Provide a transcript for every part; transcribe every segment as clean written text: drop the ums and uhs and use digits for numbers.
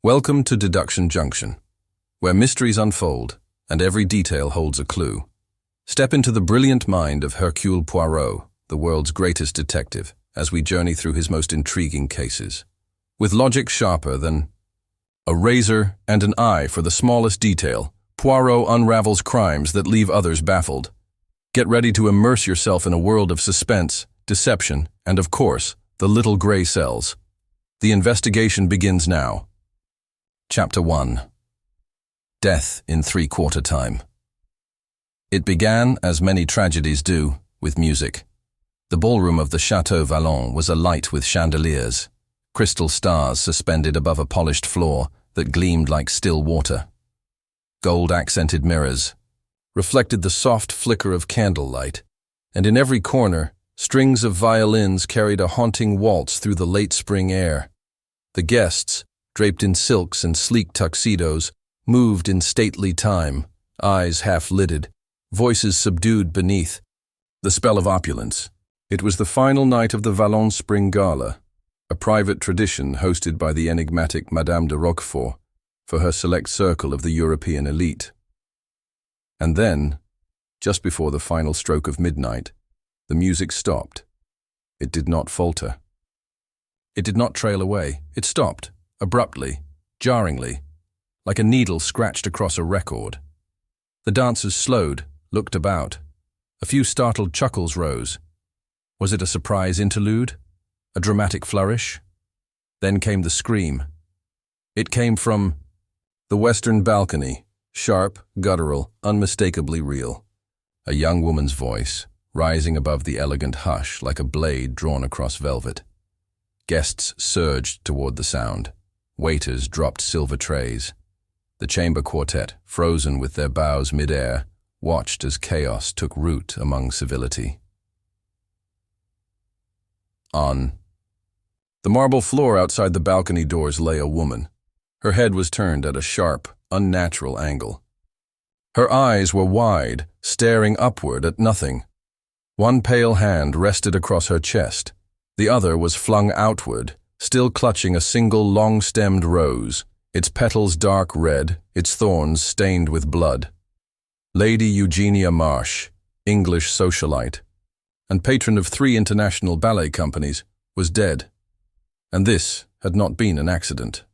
Welcome to Deduction Junction, where mysteries unfold and every detail holds a clue. Step into the brilliant mind of Hercule Poirot, the world's greatest detective, as we journey through his most intriguing cases. With logic sharper than a razor and an eye for the smallest detail, Poirot unravels crimes that leave others baffled. Get ready to immerse yourself in a world of suspense, deception, and of course, the little gray cells. The investigation begins now. Chapter 1. Death in Three-Quarter Time. It began, as many tragedies do, with music. The ballroom of the Château Vallon was alight with chandeliers, crystal stars suspended above a polished floor that gleamed like still water. Gold-accented mirrors reflected the soft flicker of candlelight, and in every corner, strings of violins carried a haunting waltz through the late spring air. The guests, draped in silks and sleek tuxedos, moved in stately time, eyes half-lidded, voices subdued beneath the spell of opulence. It was the final night of the Vallon Spring Gala, a private tradition hosted by the enigmatic Madame de Roquefort for her select circle of the European elite. And then, just before the final stroke of midnight, the music stopped. It did not falter. It did not trail away. It stopped. Abruptly, jarringly, like a needle scratched across a record. The dancers slowed, looked about. A few startled chuckles rose. Was it a surprise interlude? A dramatic flourish? Then came the scream. It came from the western balcony, sharp, guttural, unmistakably real. A young woman's voice, rising above the elegant hush like a blade drawn across velvet. Guests surged toward the sound. Waiters dropped silver trays. The chamber quartet, frozen with their bows mid-air, watched as chaos took root among civility. On the marble floor outside the balcony doors lay a woman. Her head was turned at a sharp, unnatural angle. Her eyes were wide, staring upward at nothing. One pale hand rested across her chest. The other was flung outward, still clutching a single long-stemmed rose, its petals dark red, its thorns stained with blood. Lady Eugenia Marsh, English socialite, and patron of 3 international ballet companies, was dead. And this had not been an accident.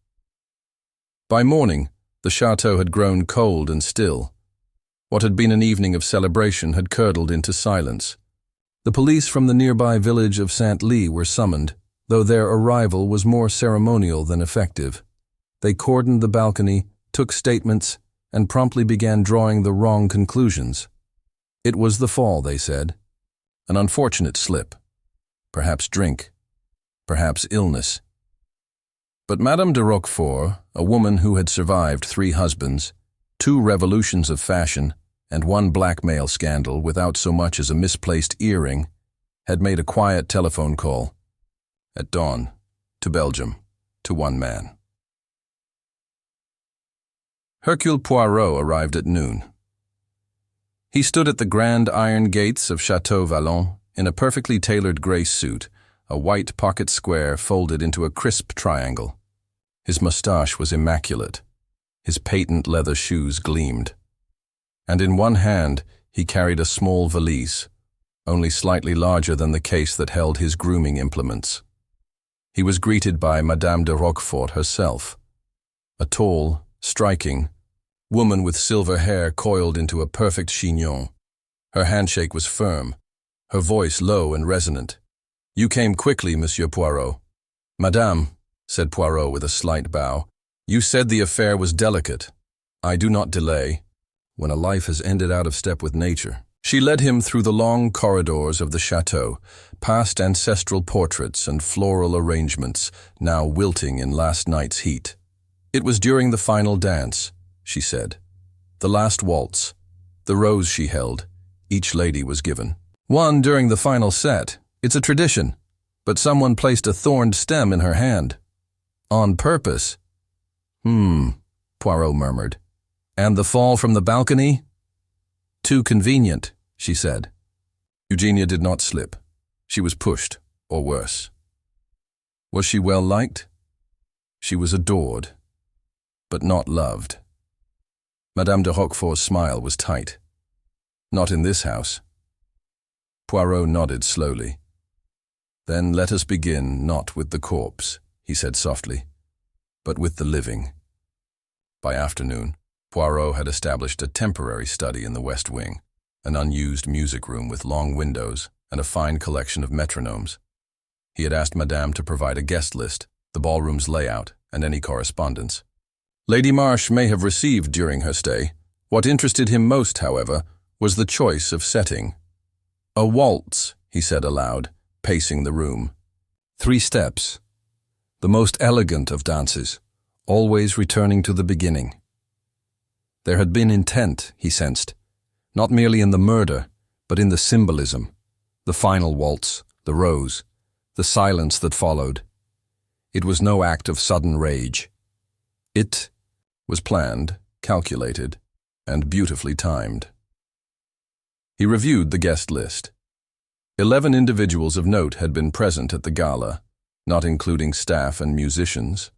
By morning, the chateau had grown cold and still. What had been an evening of celebration had curdled into silence. The police from the nearby village of Saint-Ly were summoned, though their arrival was more ceremonial than effective. They cordoned the balcony, took statements, and promptly began drawing the wrong conclusions. It was the fall, they said. An unfortunate slip. Perhaps drink. Perhaps illness. But Madame de Roquefort, a woman who had survived 3 husbands, 2 revolutions of fashion, and 1 blackmail scandal without so much as a misplaced earring, had made a quiet telephone call. At dawn, to Belgium, to one man. Hercule Poirot arrived at noon. He stood at the grand iron gates of Château Vallon in a perfectly tailored gray suit, a white pocket square folded into a crisp triangle. His mustache was immaculate. His patent leather shoes gleamed. And in one hand he carried a small valise, only slightly larger than the case that held his grooming implements. He was greeted by Madame de Roquefort herself, a tall, striking woman with silver hair coiled into a perfect chignon. Her handshake was firm, her voice low and resonant. "You came quickly, Monsieur Poirot." "Madame," said Poirot with a slight bow, "you said the affair was delicate. I do not delay when a life has ended out of step with nature." She led him through the long corridors of the chateau, past ancestral portraits and floral arrangements, now wilting in last night's heat. It was during the final dance, she said. The last waltz, the rose she held, each lady was given. "One during the final set. It's a tradition. But someone placed a thorned stem in her hand. On purpose." Poirot murmured. "And the fall from the balcony?" "Too convenient," she said. Eugenia did not slip. She was pushed, or worse. Was she well liked? She was adored. but not loved. Madame de Roquefort's smile was tight. Not in this house. Poirot nodded slowly. Then let us begin not with the corpse, he said softly, but with the living. By afternoon, Poirot had established a temporary study in the West Wing, an unused music room with long windows and a fine collection of metronomes. He had asked Madame to provide a guest list, the ballroom's layout, and any correspondence. Lady Marsh may have received during her stay. What interested him most, however, was the choice of setting. A waltz, he said aloud, pacing the room. 3 steps. The most elegant of dances, always returning to the beginning. There had been intent, he sensed, not merely in the murder, but in the symbolism, the final waltz, the rose, the silence that followed. It was no act of sudden rage. It was planned, calculated, and beautifully timed. He reviewed the guest list. 11 individuals of note had been present at the gala, not including staff and musicians.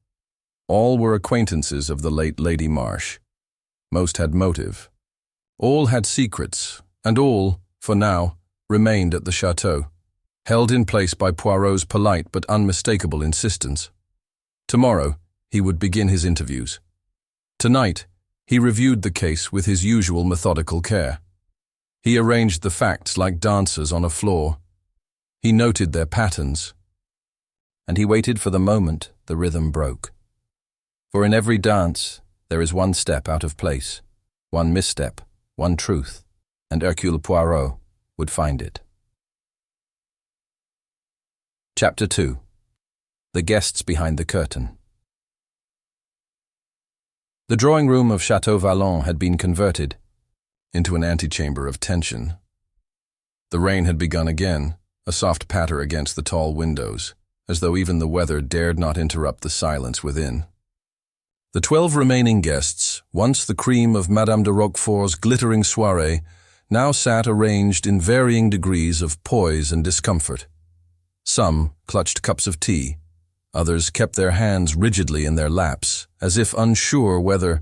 All were acquaintances of the late Lady Marsh. Most had motive. All had secrets, and all, for now, remained at the chateau, held in place by Poirot's polite but unmistakable insistence. Tomorrow, he would begin his interviews. Tonight, he reviewed the case with his usual methodical care. He arranged the facts like dancers on a floor. He noted their patterns. And he waited for the moment the rhythm broke. For in every dance, there is one step out of place, one misstep, one truth, and Hercule Poirot would find it. Chapter 2. The Guests Behind the Curtain. The drawing room of Chateau Vallon had been converted into an antechamber of tension. The rain had begun again, a soft patter against the tall windows, as though even the weather dared not interrupt the silence within. The 12 remaining guests, once the cream of Madame de Roquefort's glittering soirée, now sat arranged in varying degrees of poise and discomfort. Some clutched cups of tea, others kept their hands rigidly in their laps, as if unsure whether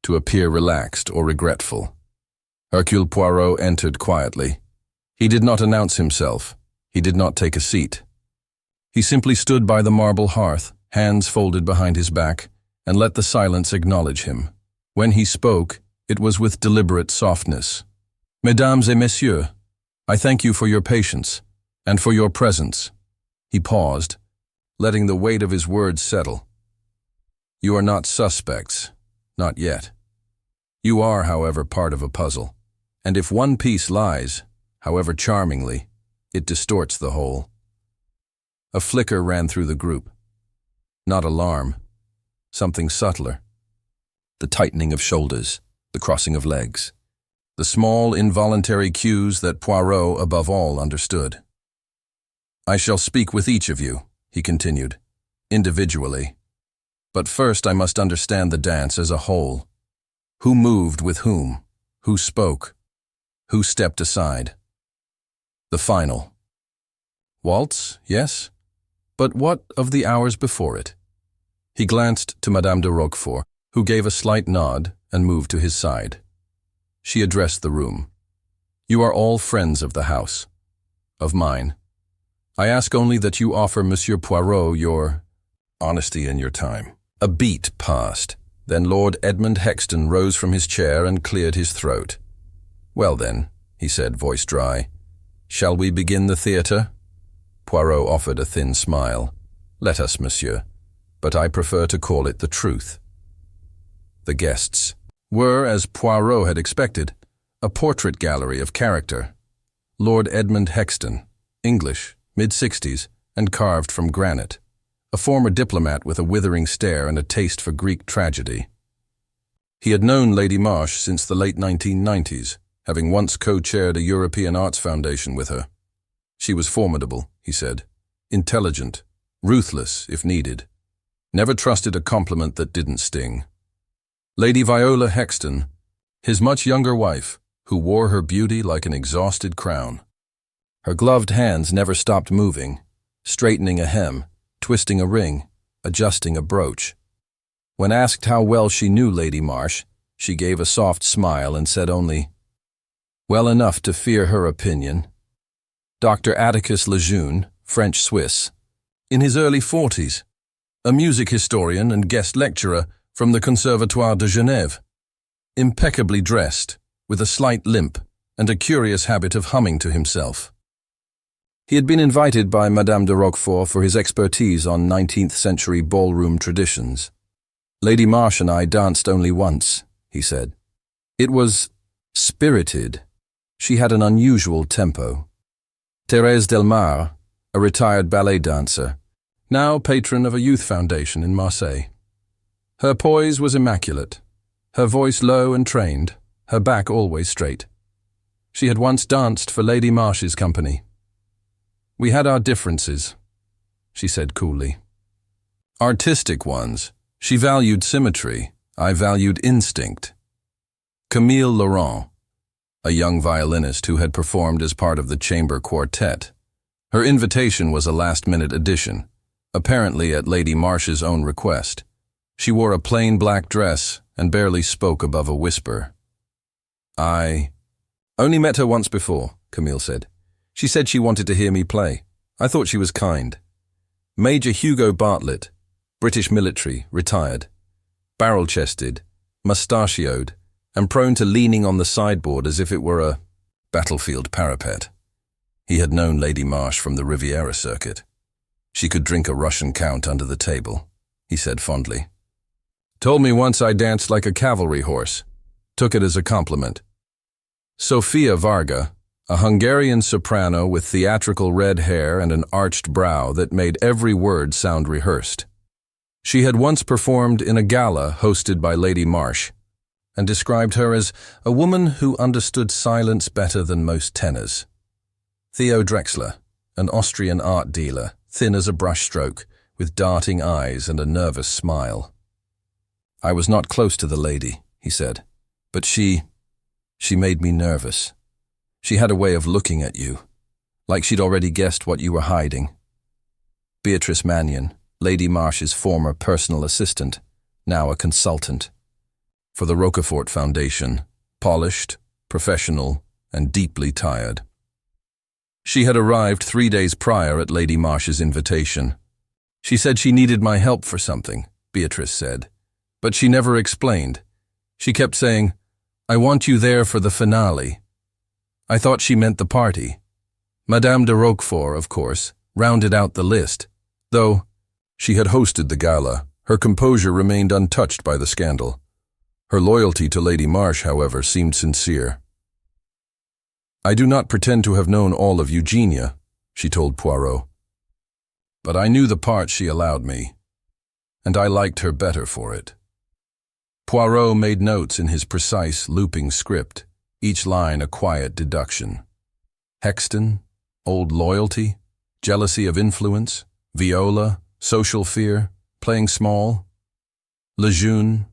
to appear relaxed or regretful. Hercule Poirot entered quietly. He did not announce himself. He did not take a seat. He simply stood by the marble hearth, hands folded behind his back, and let the silence acknowledge him. When he spoke, it was with deliberate softness. Mesdames et messieurs, I thank you for your patience, and for your presence. He paused, letting the weight of his words settle. You are not suspects, not yet. You are, however, part of a puzzle, and if one piece lies, however charmingly, it distorts the whole. A flicker ran through the group. Not alarm, something subtler. The tightening of shoulders, the crossing of legs, the small involuntary cues that Poirot, above all, understood. I shall speak with each of you, he continued, individually. But first I must understand the dance as a whole. Who moved with whom? Who spoke? Who stepped aside? The final. Waltz, yes? But what of the hours before it? He glanced to Madame de Roquefort, who gave a slight nod and moved to his side. She addressed the room. You are all friends of the house. Of mine. I ask only that you offer Monsieur Poirot your honesty and your time. A beat passed. Then Lord Edmund Hexton rose from his chair and cleared his throat. Well then, he said, voice dry, shall we begin the theatre? Poirot offered a thin smile. Let us, monsieur, but I prefer to call it the truth. The guests were, as Poirot had expected, a portrait gallery of character. Lord Edmund Hexton, English, mid-60s, and carved from granite, a former diplomat with a withering stare and a taste for Greek tragedy. He had known Lady Marsh since the late 1990s, having once co-chaired a European Arts Foundation with her. She was formidable, he said, intelligent, ruthless if needed. Never trusted a compliment that didn't sting. Lady Viola Hexton, his much younger wife, who wore her beauty like an exhausted crown. Her gloved hands never stopped moving, straightening a hem, twisting a ring, adjusting a brooch. When asked how well she knew Lady Marsh, she gave a soft smile and said only, "Well enough to fear her opinion." Dr. Atticus Lejeune, French-Swiss, in his early 40s, a music historian and guest lecturer from the Conservatoire de Genève, impeccably dressed, with a slight limp and a curious habit of humming to himself. He had been invited by Madame de Roquefort for his expertise on 19th-century ballroom traditions. "Lady Marsh and I danced only once," he said. "It was spirited. She had an unusual tempo." Thérèse Delmar, a retired ballet dancer, now patron of a youth foundation in Marseille. Her poise was immaculate, her voice low and trained, her back always straight. She had once danced for Lady Marsh's company. "We had our differences," she said coolly. "Artistic ones. She valued symmetry. I valued instinct." Camille Laurent, a young violinist who had performed as part of the chamber quartet. Her invitation was a last-minute addition, apparently at Lady Marsh's own request. She wore a plain black dress and barely spoke above a whisper. "I only met her once before," Camille said. "She said she wanted to hear me play. I thought she was kind." Major Hugo Bartlett, British military, retired, barrel-chested, mustachioed, and prone to leaning on the sideboard as if it were a battlefield parapet. He had known Lady Marsh from the Riviera circuit. "She could drink a Russian count under the table," he said fondly. "Told me once I danced like a cavalry horse. Took it as a compliment." Sofia Varga, a Hungarian soprano with theatrical red hair and an arched brow that made every word sound rehearsed. She had once performed in a gala hosted by Lady Marsh, and described her as a woman who understood silence better than most tenors. Theo Drexler, an Austrian art dealer, thin as a brushstroke, with darting eyes and a nervous smile. "I was not close to the lady," he said, "but she made me nervous. She had a way of looking at you, like she'd already guessed what you were hiding." Beatrice Mannion, Lady Marsh's former personal assistant, now a consultant. For the Roquefort Foundation, polished, professional, and deeply tired. She had arrived 3 days prior at Lady Marsh's invitation. "She said she needed my help for something," Beatrice said, "but she never explained. She kept saying, 'I want you there for the finale.' I thought she meant the party. Madame de Roquefort, of course, rounded out the list, though she had hosted the gala. Her composure remained untouched by the scandal. Her loyalty to Lady Marsh, however, seemed sincere. "I do not pretend to have known all of Eugenia," she told Poirot. "But I knew the part she allowed me, and I liked her better for it." Poirot made notes in his precise, looping script, each line a quiet deduction. Hexton, old loyalty, jealousy of influence, viola, social fear, playing small. Lejeune,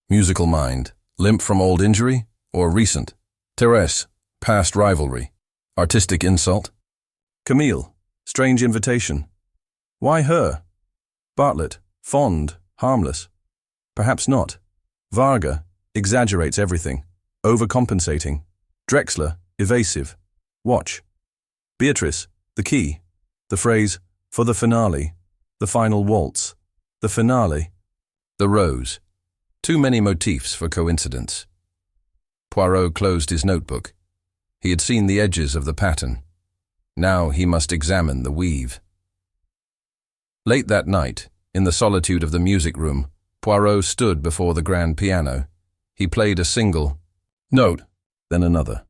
musical mind, limp from old injury, or recent. Thérèse, past rivalry, artistic insult. Camille, strange invitation. Why her? Bartlett, fond, harmless. Perhaps not. Varga, exaggerates everything, overcompensating. Drexler, evasive. Watch. Beatrice, the key. The phrase, for the finale. The final waltz. The finale. The rose. Too many motifs for coincidence. Poirot closed his notebook. He had seen the edges of the pattern. Now he must examine the weave. Late that night, in the solitude of the music room, Poirot stood before the grand piano. He played a single note, then another.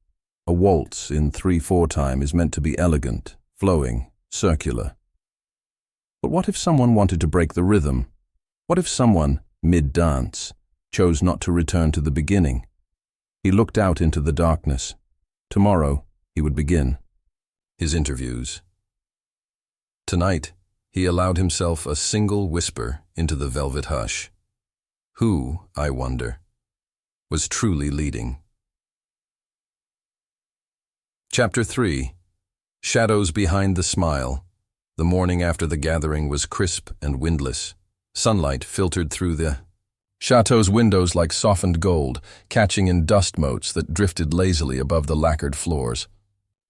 A waltz in 3/4 time is meant to be elegant, flowing, circular. But what if someone wanted to break the rhythm? What if someone, mid-dance, chose not to return to the beginning? He looked out into the darkness. Tomorrow, he would begin his interviews. Tonight, he allowed himself a single whisper into the velvet hush. Who, I wonder, was truly leading? Chapter 3. Shadows behind the smile. The morning after the gathering was crisp and windless. Sunlight filtered through the Chateau's windows like softened gold, catching in dust motes that drifted lazily above the lacquered floors.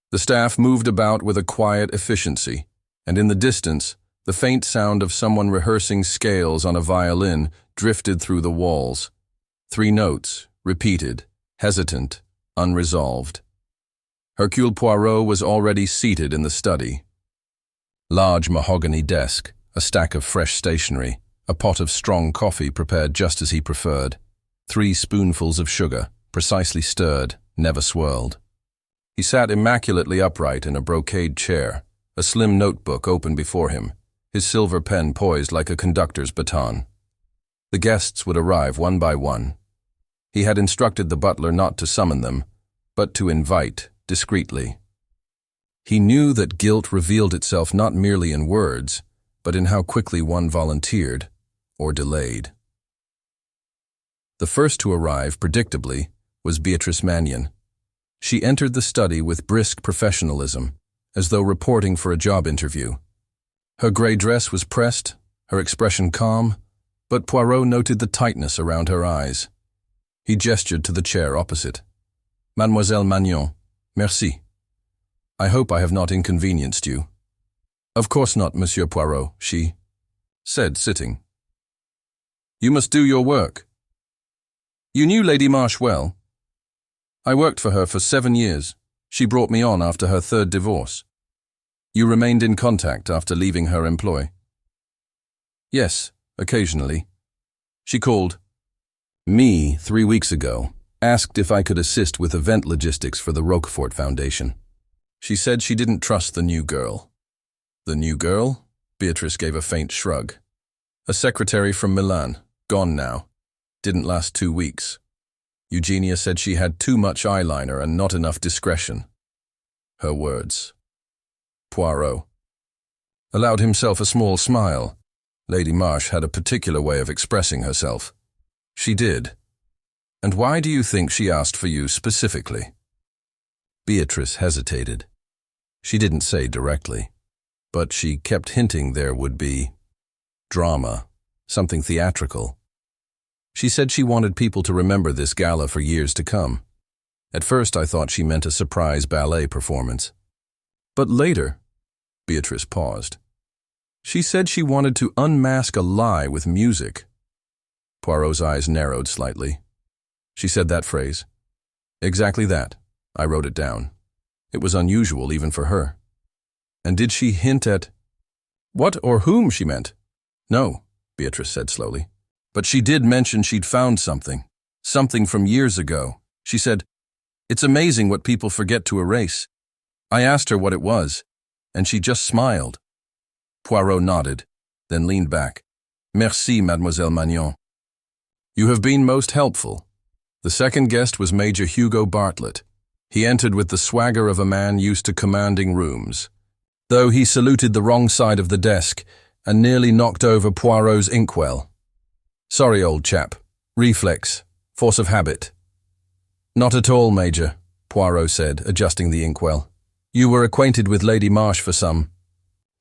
The staff moved about with a quiet efficiency, and in the distance, the faint sound of someone rehearsing scales on a violin drifted through the walls. 3 notes, repeated, hesitant, unresolved. Hercule Poirot was already seated in the study. Large mahogany desk, a stack of fresh stationery, a pot of strong coffee prepared just as he preferred, 3 spoonfuls of sugar, precisely stirred, never swirled. He sat immaculately upright in a brocade chair, a slim notebook open before him, his silver pen poised like a conductor's baton. The guests would arrive one by one. He had instructed the butler not to summon them, but to invite discreetly. He knew that guilt revealed itself not merely in words, but in how quickly one volunteered or delayed. The first to arrive, predictably, was Beatrice Mannion. She entered the study with brisk professionalism, as though reporting for a job interview. Her gray dress was pressed, her expression calm, but Poirot noted the tightness around her eyes. He gestured to the chair opposite. "Mademoiselle Magnon, merci. I hope I have not inconvenienced you." "Of course not, Monsieur Poirot," she said, sitting. "You must do your work. You knew Lady Marsh well." "I worked for her for 7 years. She brought me on after her 3rd divorce." "You remained in contact after leaving her employ?" "Yes, occasionally. She called me 3 weeks ago, asked if I could assist with event logistics for the Roquefort Foundation. She said she didn't trust the new girl." "The new girl?" Beatrice gave a faint shrug. "A secretary from Milan, gone now. Didn't last 2 weeks. Eugenia said she had too much eyeliner and not enough discretion." Her words. Poirot allowed himself a small smile. Lady Marsh had a particular way of expressing herself. "She did. And why do you think she asked for you specifically?" Beatrice hesitated. She didn't say directly, but she kept hinting there would be drama, something theatrical. She said she wanted people to remember this gala for years to come. At first I thought she meant a surprise ballet performance. But later, Beatrice paused. She said she wanted to unmask a lie with music. Poirot's eyes narrowed slightly. "She said that phrase?" "Exactly that. I wrote it down. It was unusual even for her." "And did she hint at what or whom she meant?" "No," Beatrice said slowly. "But she did mention she'd found something from years ago. She said, 'It's amazing what people forget to erase.' I asked her what it was, and she just smiled." Poirot nodded, then leaned back. "Merci, Mademoiselle Magnon. You have been most helpful." The second guest was Major Hugo Bartlett. He entered with the swagger of a man used to commanding rooms, though he saluted the wrong side of the desk and nearly knocked over Poirot's inkwell. "Sorry, old chap. Reflex. Force of habit." "Not at all, Major," Poirot said, adjusting the inkwell. "You were acquainted with Lady Marsh for some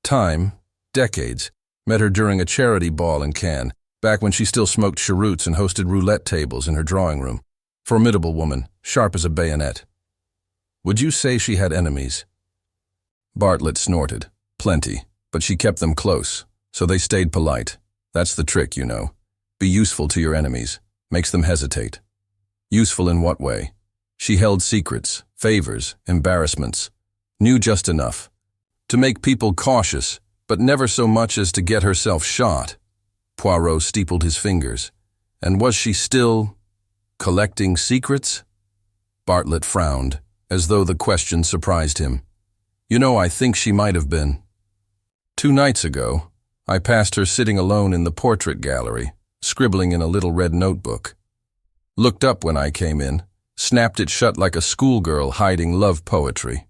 time, decades. Met her during a charity ball in Cannes, back when she still smoked cheroots and hosted roulette tables in her drawing room. Formidable woman, sharp as a bayonet." "Would you say she had enemies?" Bartlett snorted. "Plenty, but she kept them close, so they stayed polite. That's the trick, you know. Be useful to your enemies. Makes them hesitate." "Useful in what way?" "She held secrets, favors, embarrassments. Knew just enough to make people cautious, but never so much as to get herself shot." Poirot steepled his fingers. "And was she still collecting secrets?" Bartlett frowned, as though the question surprised him. "You know, I think she might have been. 2 nights ago, I passed her sitting alone in the portrait gallery, scribbling in a little red notebook. Looked up when I came in, snapped it shut like a schoolgirl hiding love poetry."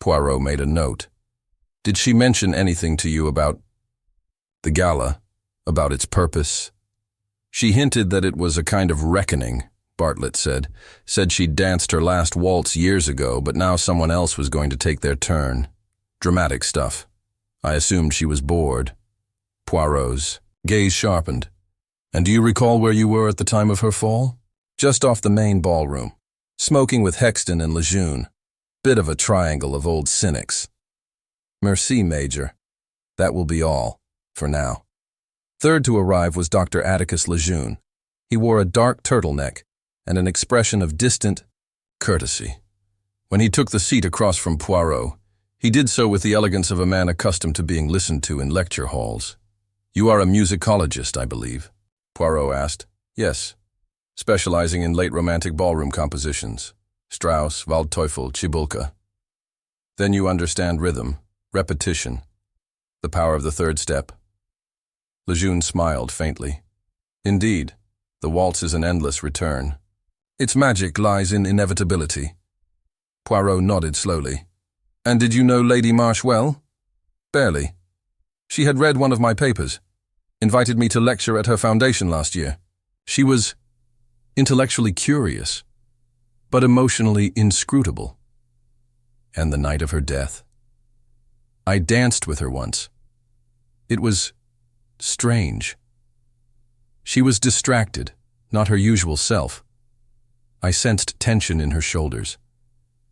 Poirot made a note. "Did she mention anything to you about the gala, about its purpose?" "She hinted that it was a kind of reckoning," Bartlett said. "Said she'd danced her last waltz years ago, but now someone else was going to take their turn. Dramatic stuff. I assumed she was bored." Poirot's gaze sharpened. And do you recall where you were at the time of her fall? Just off the main ballroom, smoking with Hexton and Lejeune. Bit of a triangle of old cynics. Merci, Major. That will be all, for now. Third to arrive was Dr. Atticus Lejeune. He wore a dark turtleneck and an expression of distant courtesy. When he took the seat across from Poirot, he did so with the elegance of a man accustomed to being listened to in lecture halls. "You are a musicologist, I believe?" Poirot asked. "Yes, specializing in late romantic ballroom compositions. Strauss, Waldteufel, Cibulka. Then you understand rhythm, repetition, the power of the third step." Lejeune smiled faintly. "Indeed, the waltz is an endless return. Its magic lies in inevitability." Poirot nodded slowly. "And did you know Lady Marsh well?" "Barely. She had read one of my papers, invited me to lecture at her foundation last year. She was intellectually curious, but emotionally inscrutable." "And the night of her death?" "I danced with her once. It was strange. She was distracted, not her usual self. I sensed tension in her shoulders.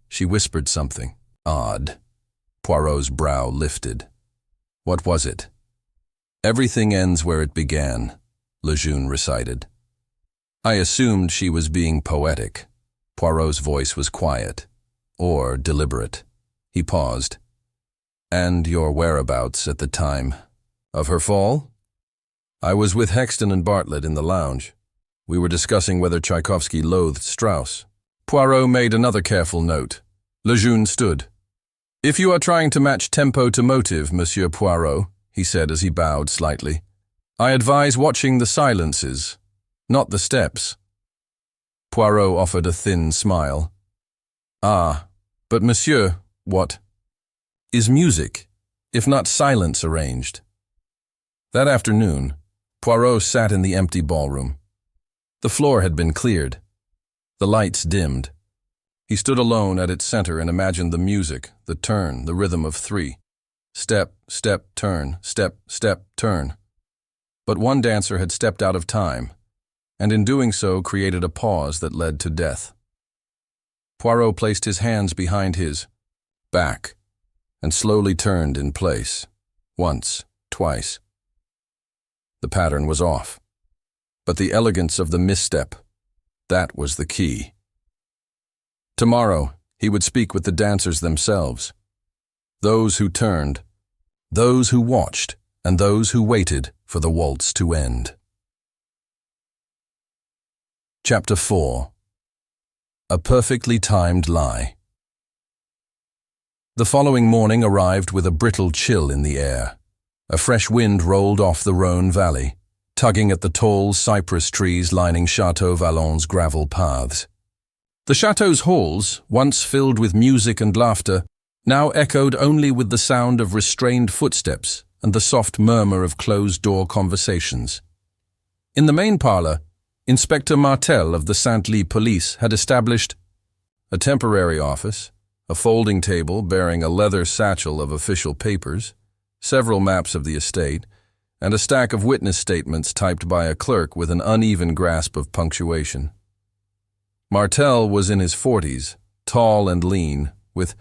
She whispered something odd." Poirot's brow lifted. "What was it?" "Everything ends where it began," Lejeune recited. "I assumed she was being poetic." Poirot's voice was quiet, or deliberate. He paused. "And your whereabouts at the time of her fall?" "I was with Hexton and Bartlett in the lounge. We were discussing whether Tchaikovsky loathed Strauss." Poirot made another careful note. Lejeune stood. "If you are trying to match tempo to motive, Monsieur Poirot," he said as he bowed slightly, "I advise watching the silences, not the steps." Poirot offered a thin smile. "Ah, but monsieur, what is music, if not silence arranged?" That afternoon, Poirot sat in the empty ballroom. The floor had been cleared. The lights dimmed. He stood alone at its center and imagined the music, the turn, the rhythm of three. Step, step, turn, step, step, turn. But one dancer had stepped out of time, and in doing so created a pause that led to death. Poirot placed his hands behind his back and slowly turned in place. Once, twice. The pattern was off, but the elegance of the misstep, that was the key. Tomorrow, he would speak with the dancers themselves. Those who turned, those who watched, and those who waited for the waltz to end. Chapter 4. A perfectly timed lie. The following morning arrived with a brittle chill in the air. A fresh wind rolled off the Rhône valley, tugging at the tall cypress trees lining Chateau Vallon's gravel paths. The chateau's halls, once filled with music and laughter, now echoed only with the sound of restrained footsteps and the soft murmur of closed-door conversations. In the main parlor, Inspector Martel of the Saint-Ly police had established a temporary office, a folding table bearing a leather satchel of official papers, several maps of the estate, and a stack of witness statements typed by a clerk with an uneven grasp of punctuation. Martel was in his 40s, tall and lean, with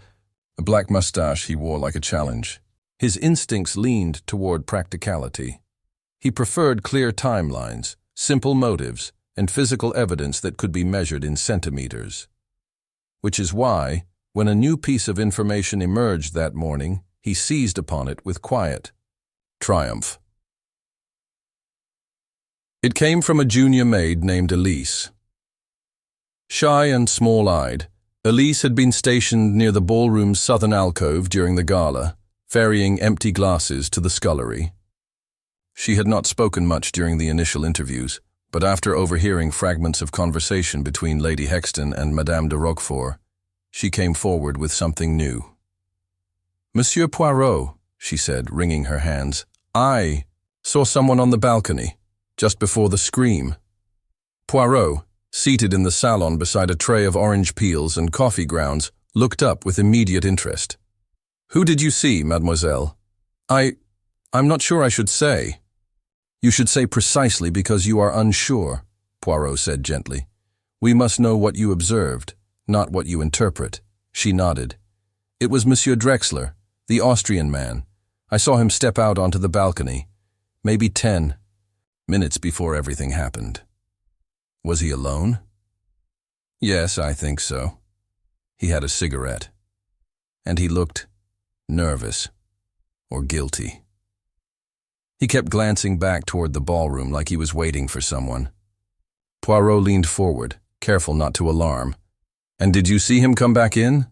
a black mustache he wore like a challenge. His instincts leaned toward practicality. He preferred clear timelines, simple motives, and physical evidence that could be measured in centimeters. Which is why, when a new piece of information emerged that morning, he seized upon it with quiet triumph. It came from a junior maid named Elise. Shy and small-eyed, Elise had been stationed near the ballroom's southern alcove during the gala, ferrying empty glasses to the scullery. She had not spoken much during the initial interviews, but after overhearing fragments of conversation between Lady Hexton and Madame de Roquefort, she came forward with something new. "Monsieur Poirot," she said, wringing her hands, "I saw someone on the balcony, just before the scream." Poirot, seated in the salon beside a tray of orange peels and coffee grounds, looked up with immediate interest. "Who did you see, mademoiselle?" I'm not sure I should say." You should say precisely because you are unsure, Poirot said gently. We must know what you observed, not what you interpret. She nodded. It was Monsieur Drexler, the Austrian man. I saw him step out onto the balcony, maybe 10 minutes before everything happened. Was he alone? Yes, I think so. He had a cigarette. And he looked nervous or guilty. He kept glancing back toward the ballroom like he was waiting for someone. Poirot leaned forward, careful not to alarm. And did you see him come back in?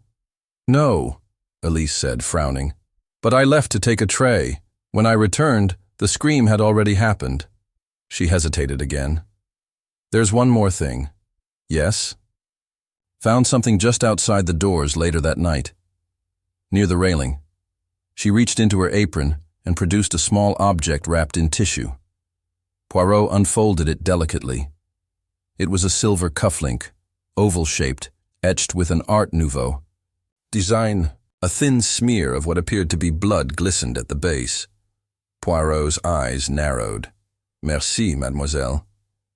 No, Elise said, frowning. But I left to take a tray. When I returned, the scream had already happened. She hesitated again. There's one more thing. Yes? Found something just outside the doors later that night. Near the railing. She reached into her apron and produced a small object wrapped in tissue. Poirot unfolded it delicately. It was a silver cufflink, oval-shaped, etched with an Art Nouveau design. A thin smear of what appeared to be blood glistened at the base. Poirot's eyes narrowed. Merci, mademoiselle.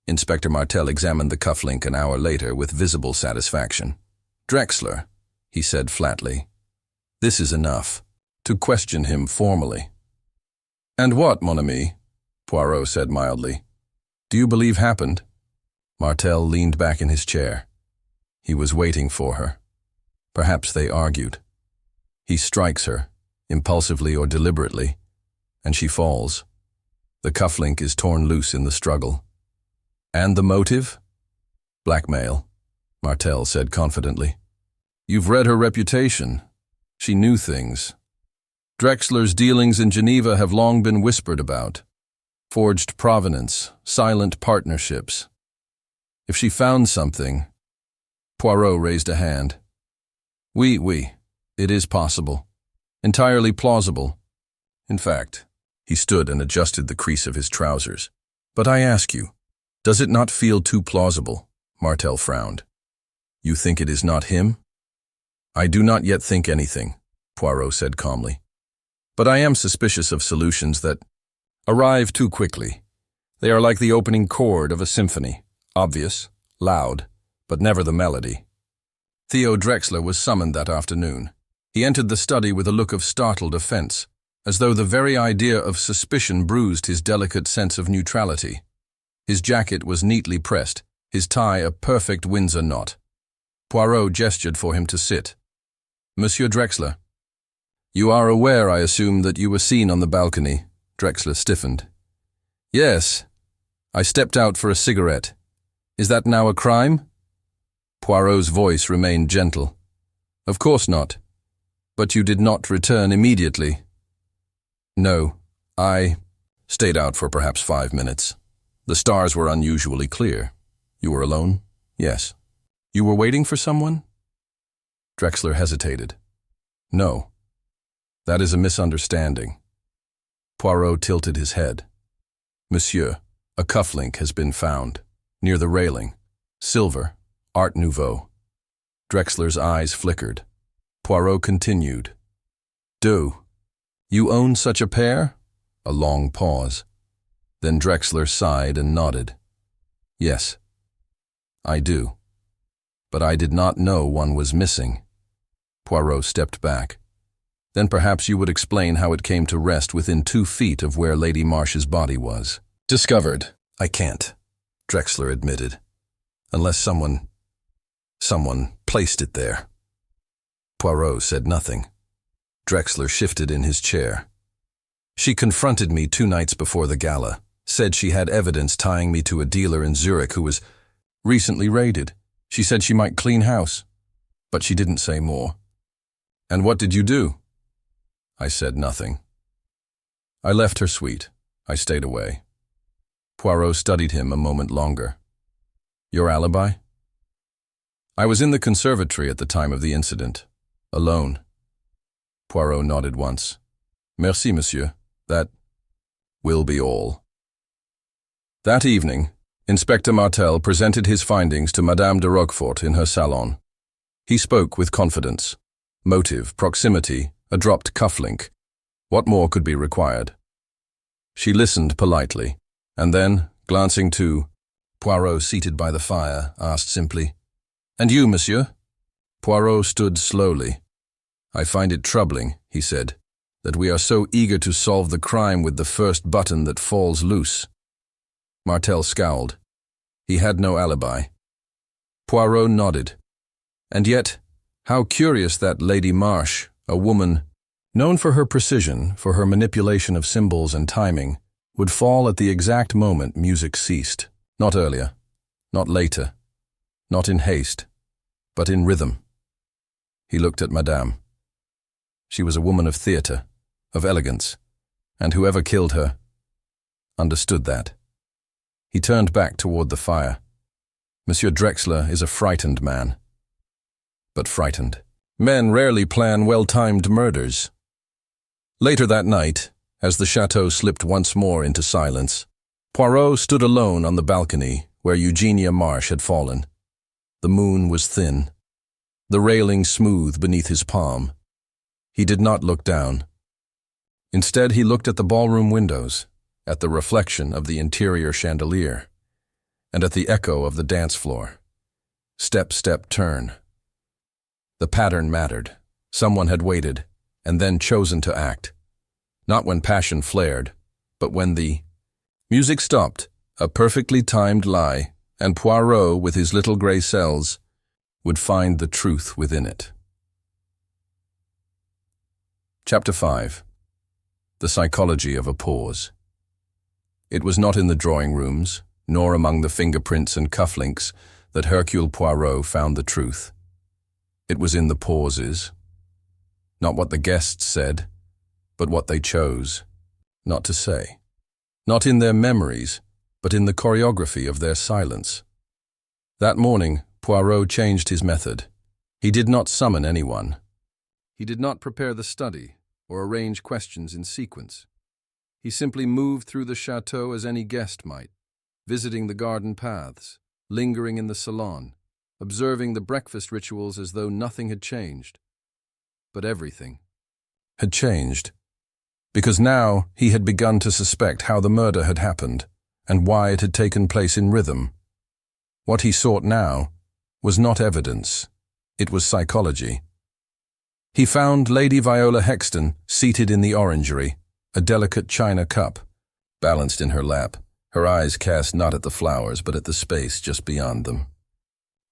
Inspector Martel examined the cufflink an hour later with visible satisfaction. Drexler, he said flatly. This is enough. To question him formally. And what, mon ami? Poirot said mildly. Do you believe happened? Martel leaned back in his chair. He was waiting for her. Perhaps they argued. He strikes her, impulsively or deliberately, and she falls. The cufflink is torn loose in the struggle. And the motive? Blackmail, Martel said confidently. You've read her reputation. She knew things. Drexler's dealings in Geneva have long been whispered about. Forged provenance, silent partnerships. If she found something... Poirot raised a hand. Oui. It is possible. Entirely plausible. In fact, he stood and adjusted the crease of his trousers. But I ask you, does it not feel too plausible? Martel frowned. You think it is not him? I do not yet think anything, Poirot said calmly. But I am suspicious of solutions that arrive too quickly. They are like the opening chord of a symphony, obvious, loud, but never the melody. Theo Drexler was summoned that afternoon. He entered the study with a look of startled offense, as though the very idea of suspicion bruised his delicate sense of neutrality. His jacket was neatly pressed, his tie a perfect Windsor knot. Poirot gestured for him to sit. Monsieur Drexler. You are aware, I assume, that you were seen on the balcony. Drexler stiffened. Yes. I stepped out for a cigarette. Is that now a crime? Poirot's voice remained gentle. Of course not. But you did not return immediately. No, I stayed out for perhaps 5 minutes. The stars were unusually clear. You were alone? Yes. You were waiting for someone? Drexler hesitated. No. That is a misunderstanding. Poirot tilted his head. Monsieur, a cufflink has been found, near the railing. Silver, Art Nouveau. Drexler's eyes flickered. Poirot continued. You own such a pair? A long pause. Then Drexler sighed and nodded. Yes, I do. But I did not know one was missing. Poirot stepped back. Then perhaps you would explain how it came to rest within 2 feet of where Lady Marsh's body was. Discovered. I can't, Drexler admitted. Unless someone placed it there. Poirot said nothing. Drexler shifted in his chair. She confronted me 2 nights before the gala, said she had evidence tying me to a dealer in Zurich who was recently raided. She said she might clean house, but she didn't say more. And what did you do? I said nothing. I left her suite. I stayed away. Poirot studied him a moment longer. Your alibi? I was in the conservatory at the time of the incident, alone. Poirot nodded once. Merci, monsieur. That will be all. That evening, Inspector Martel presented his findings to Madame de Roquefort in her salon. He spoke with confidence. Motive, proximity, a dropped cufflink. What more could be required? She listened politely, And then, glancing to Poirot seated by the fire, asked simply, "And you, monsieur?" Poirot stood slowly. "I find it troubling," he said, "that we are so eager to solve the crime with the first button that falls loose." Martel scowled. He had no alibi. Poirot nodded. And yet, how curious that Lady Marsh, a woman known for her precision, for her manipulation of symbols and timing, would fall at the exact moment music ceased. Not earlier, not later, not in haste, but in rhythm. He looked at Madame. She was a woman of theatre, of elegance, and whoever killed her understood that. He turned back toward the fire. Monsieur Drexler is a frightened man. But frightened. Men rarely plan well-timed murders. Later that night, as the chateau slipped once more into silence, Poirot stood alone on the balcony where Eugenia Marsh had fallen. The moon was thin, the railing smooth beneath his palm. He did not look down. Instead, he looked at the ballroom windows, at the reflection of the interior chandelier, and at the echo of the dance floor. Step, step, turn. The pattern mattered. Someone had waited, and then chosen to act. Not when passion flared, but when the music stopped, a perfectly timed lie, and Poirot, with his little gray cells, would find the truth within it. Chapter 5. The Psychology of a Pause. It was not in the drawing rooms, nor among the fingerprints and cufflinks, that Hercule Poirot found the truth. It was in the pauses. Not what the guests said, but what they chose not to say. Not in their memories, but in the choreography of their silence. That morning, Poirot changed his method. He did not summon anyone. He did not prepare the study or arrange questions in sequence. He simply moved through the chateau as any guest might, visiting the garden paths, lingering in the salon, observing the breakfast rituals as though nothing had changed. But everything had changed, because now he had begun to suspect how the murder had happened and why it had taken place in rhythm. What he sought now was not evidence, it was psychology. He found Lady Viola Hexton seated in the orangery, a delicate china cup, balanced in her lap, her eyes cast not at the flowers but at the space just beyond them.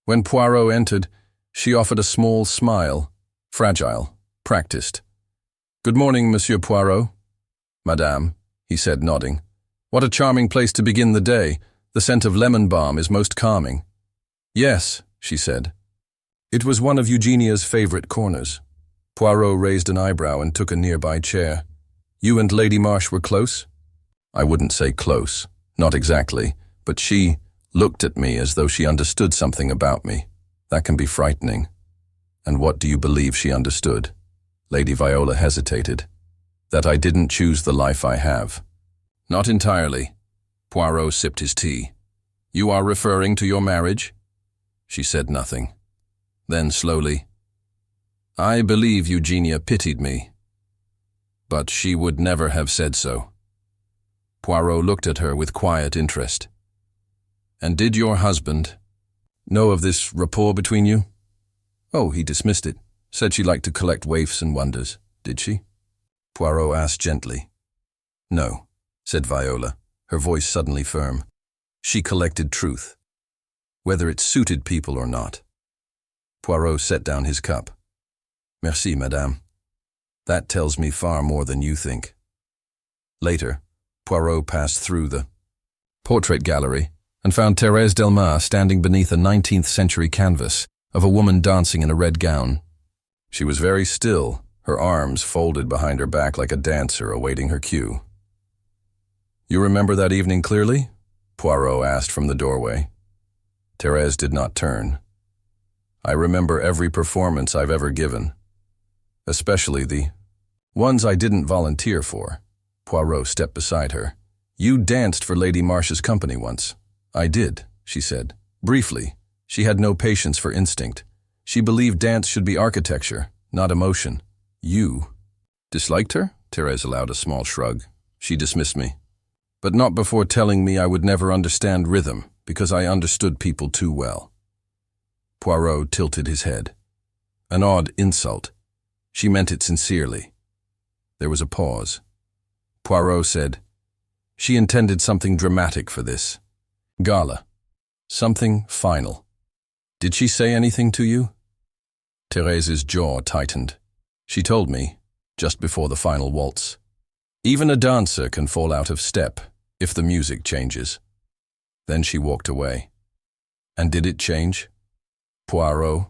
When Poirot entered, she offered a small smile, fragile, practiced. "Good morning, Monsieur Poirot." "Madame," he said, nodding. "What a charming place to begin the day. The scent of lemon balm is most calming." "Yes," she said. It was one of Eugenia's favorite corners. Poirot raised an eyebrow and took a nearby chair. "You and Lady Marsh were close?" "I wouldn't say close, not exactly, but she looked at me as though she understood something about me. That can be frightening." "And what do you believe she understood?" Lady Viola hesitated. "That I didn't choose the life I have." "Not entirely." Poirot sipped his tea. "You are referring to your marriage?" She said nothing. Then slowly, "I believe Eugenia pitied me. But she would never have said so." Poirot looked at her with quiet interest. "And did your husband know of this rapport between you?" "Oh, he dismissed it. Said she liked to collect waifs and wonders. Did she?" Poirot asked gently. "No," said Viola, her voice suddenly firm. "She collected truth, whether it suited people or not." Poirot set down his cup. "Merci, madame. That tells me far more than you think." Later, Poirot passed through the portrait gallery and found Thérèse Delmas standing beneath a 19th-century canvas of a woman dancing in a red gown. She was very still, her arms folded behind her back like a dancer awaiting her cue. "You remember that evening clearly?" Poirot asked from the doorway. Thérèse did not turn. "I remember every performance I've ever given, especially the ones I didn't volunteer for." Poirot stepped beside her. "You danced for Lady Marsh's company once." "I did," she said. "Briefly. She had no patience for instinct. She believed dance should be architecture, not emotion." "You disliked her?" Thérèse allowed a small shrug. "She dismissed me." but not before telling me I would never understand rhythm, because I understood people too well. Poirot tilted his head. An odd insult. She meant it sincerely. There was a pause. Poirot said, "She intended something dramatic for this. Gala. Something final. Did she say anything to you?" Thérèse's jaw tightened. "She told me, just before the final waltz. Even a dancer can fall out of step if the music changes." Then she walked away. "And did it change?" Poirot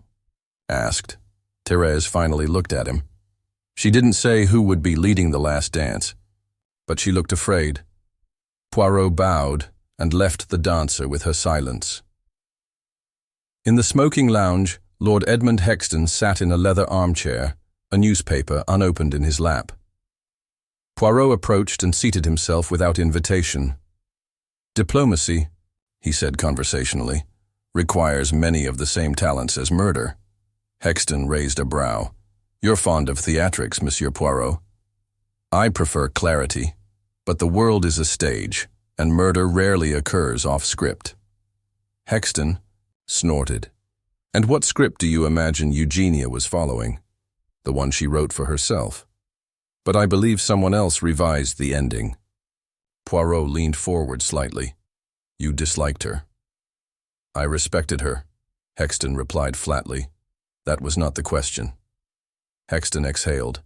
asked. Thérèse finally looked at him. She didn't say who would be leading the last dance, but she looked afraid. Poirot bowed and left the dancer with her silence. In the smoking lounge, Lord Edmund Hexton sat in a leather armchair, a newspaper unopened in his lap. Poirot approached and seated himself without invitation. "Diplomacy," he said conversationally, "requires many of the same talents as murder." Hexton raised a brow. "You're fond of theatrics, Monsieur Poirot." "I prefer clarity, but the world is a stage, and murder rarely occurs off script." Hexton snorted. "And what script do you imagine Eugenia was following?" "The one she wrote for herself. But I believe someone else revised the ending." Poirot leaned forward slightly. "You disliked her." "I respected her," Hexton replied flatly. "That was not the question." Hexton exhaled.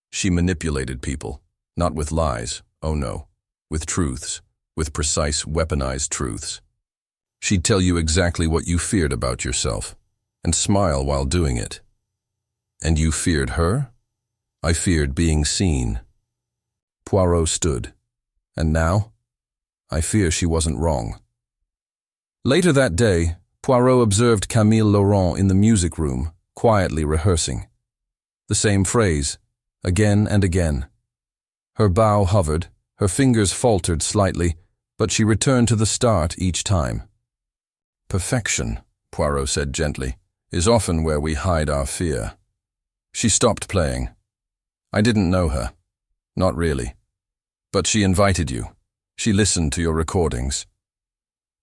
"She manipulated people, not with lies, oh no, with truths, with precise weaponized truths. She'd tell you exactly what you feared about yourself, and smile while doing it." "And you feared her?" "I feared being seen." Poirot stood. "And now?" "I fear she wasn't wrong." Later that day, Poirot observed Camille Laurent in the music room, quietly rehearsing. The same phrase, again and again. Her bow hovered, her fingers faltered slightly, but she returned to the start each time. "Perfection," Poirot said gently, "is often where we hide our fear." She stopped playing. "I didn't know her. Not really. But she invited you. She listened to your recordings.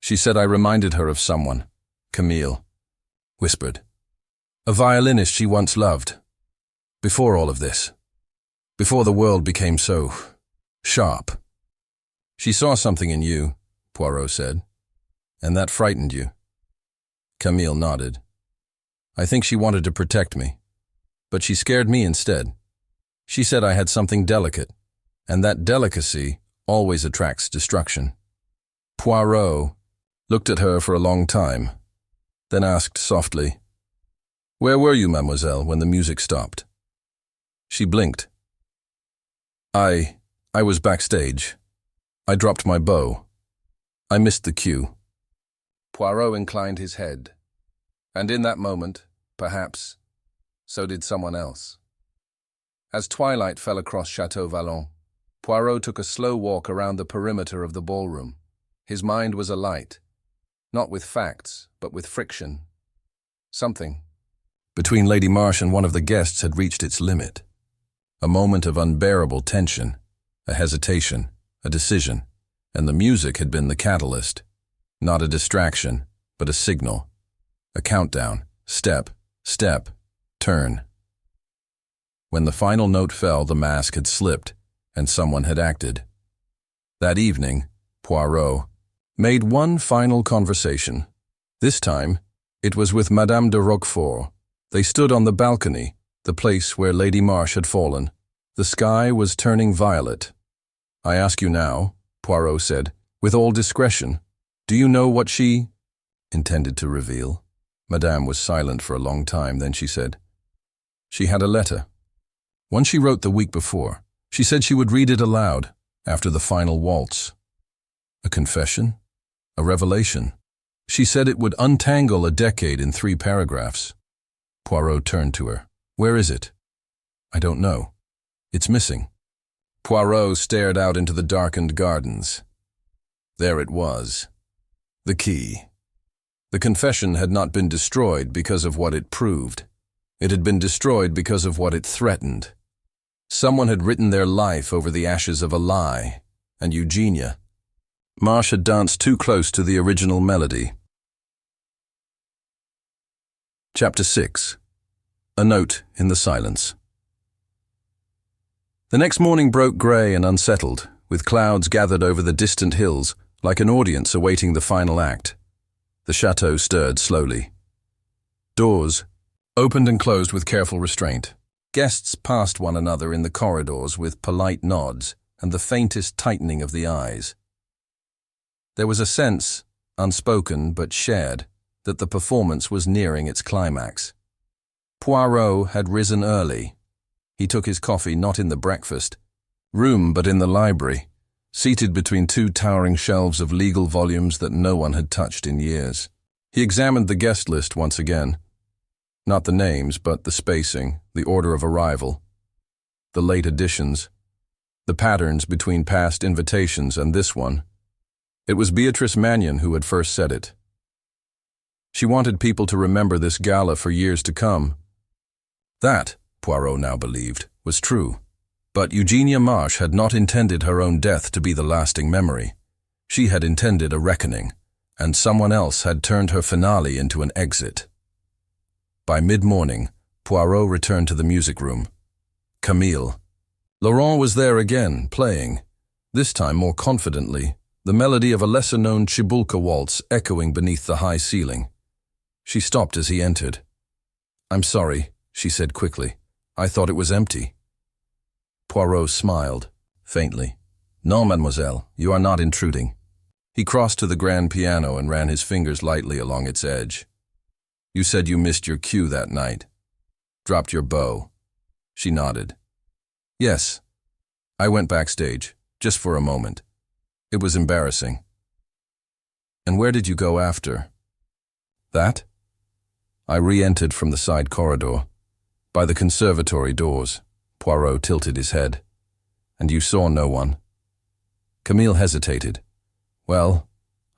She said I reminded her of someone, Camille," whispered. "A violinist she once loved. Before all of this. Before the world became so sharp." "She saw something in you," Poirot said, "and that frightened you." Camille nodded. "I think she wanted to protect me, but she scared me instead. She said I had something delicate, and that delicacy always attracts destruction." Poirot looked at her for a long time, then asked softly, "Where were you, mademoiselle, when the music stopped?" She blinked. I was backstage. I dropped my bow. I missed the cue." Poirot inclined his head. "And in that moment, perhaps, so did someone else." As twilight fell across Chateau Vallon, Poirot took a slow walk around the perimeter of the ballroom. His mind was alight, not with facts, but with friction. Something between Lady Marsh and one of the guests had reached its limit. A moment of unbearable tension, a hesitation, a decision, and the music had been the catalyst. Not a distraction, but a signal. A countdown, step, step, turn. When the final note fell, the mask had slipped, and someone had acted. That evening, Poirot made one final conversation. This time, it was with Madame de Roquefort. They stood on the balcony, the place where Lady Marsh had fallen. The sky was turning violet. "I ask you now," Poirot said, "with all discretion, do you know what she intended to reveal?" Madame was silent for a long time, then she said, "She had a letter. One she wrote the week before. She said she would read it aloud after the final waltz." "A confession? A revelation?" "She said it would untangle a decade in 3 paragraphs. Poirot turned to her. "Where is it?" "I don't know. It's missing." Poirot stared out into the darkened gardens. There it was. The key. The confession had not been destroyed because of what it proved. It had been destroyed because of what it threatened. Someone had written their life over the ashes of a lie, and Eugenia, Marsh had danced too close to the original melody. Chapter 6. A Note in the Silence. The next morning broke grey and unsettled, with clouds gathered over the distant hills, like an audience awaiting the final act. The chateau stirred slowly. Doors opened and closed with careful restraint. Guests passed one another in the corridors with polite nods and the faintest tightening of the eyes. There was a sense, unspoken but shared, that the performance was nearing its climax. Poirot had risen early. He took his coffee not in the breakfast room but in the library, seated between two towering shelves of legal volumes that no one had touched in years. He examined the guest list once again. Not the names, but the spacing, the order of arrival, the late additions, the patterns between past invitations and this one. It was Beatrice Mannion who had first said it. She wanted people to remember this gala for years to come. That, Poirot now believed, was true. But Eugenia Marsh had not intended her own death to be the lasting memory. She had intended a reckoning, and someone else had turned her finale into an exit. By mid-morning, Poirot returned to the music room. Camille. Laurent was there again, playing, this time more confidently, the melody of a lesser-known Cibulka waltz echoing beneath the high ceiling. She stopped as he entered. "I'm sorry," she said quickly. "I thought it was empty." Poirot smiled, faintly. "No, mademoiselle, you are not intruding." He crossed to the grand piano and ran his fingers lightly along its edge. "You said you missed your cue that night. Dropped your bow." She nodded. "Yes. I went backstage, just for a moment. It was embarrassing." "And where did you go after?" "That? I re-entered from the side corridor, by the conservatory doors." Poirot tilted his head. "And you saw no one?" Camille hesitated. "Well,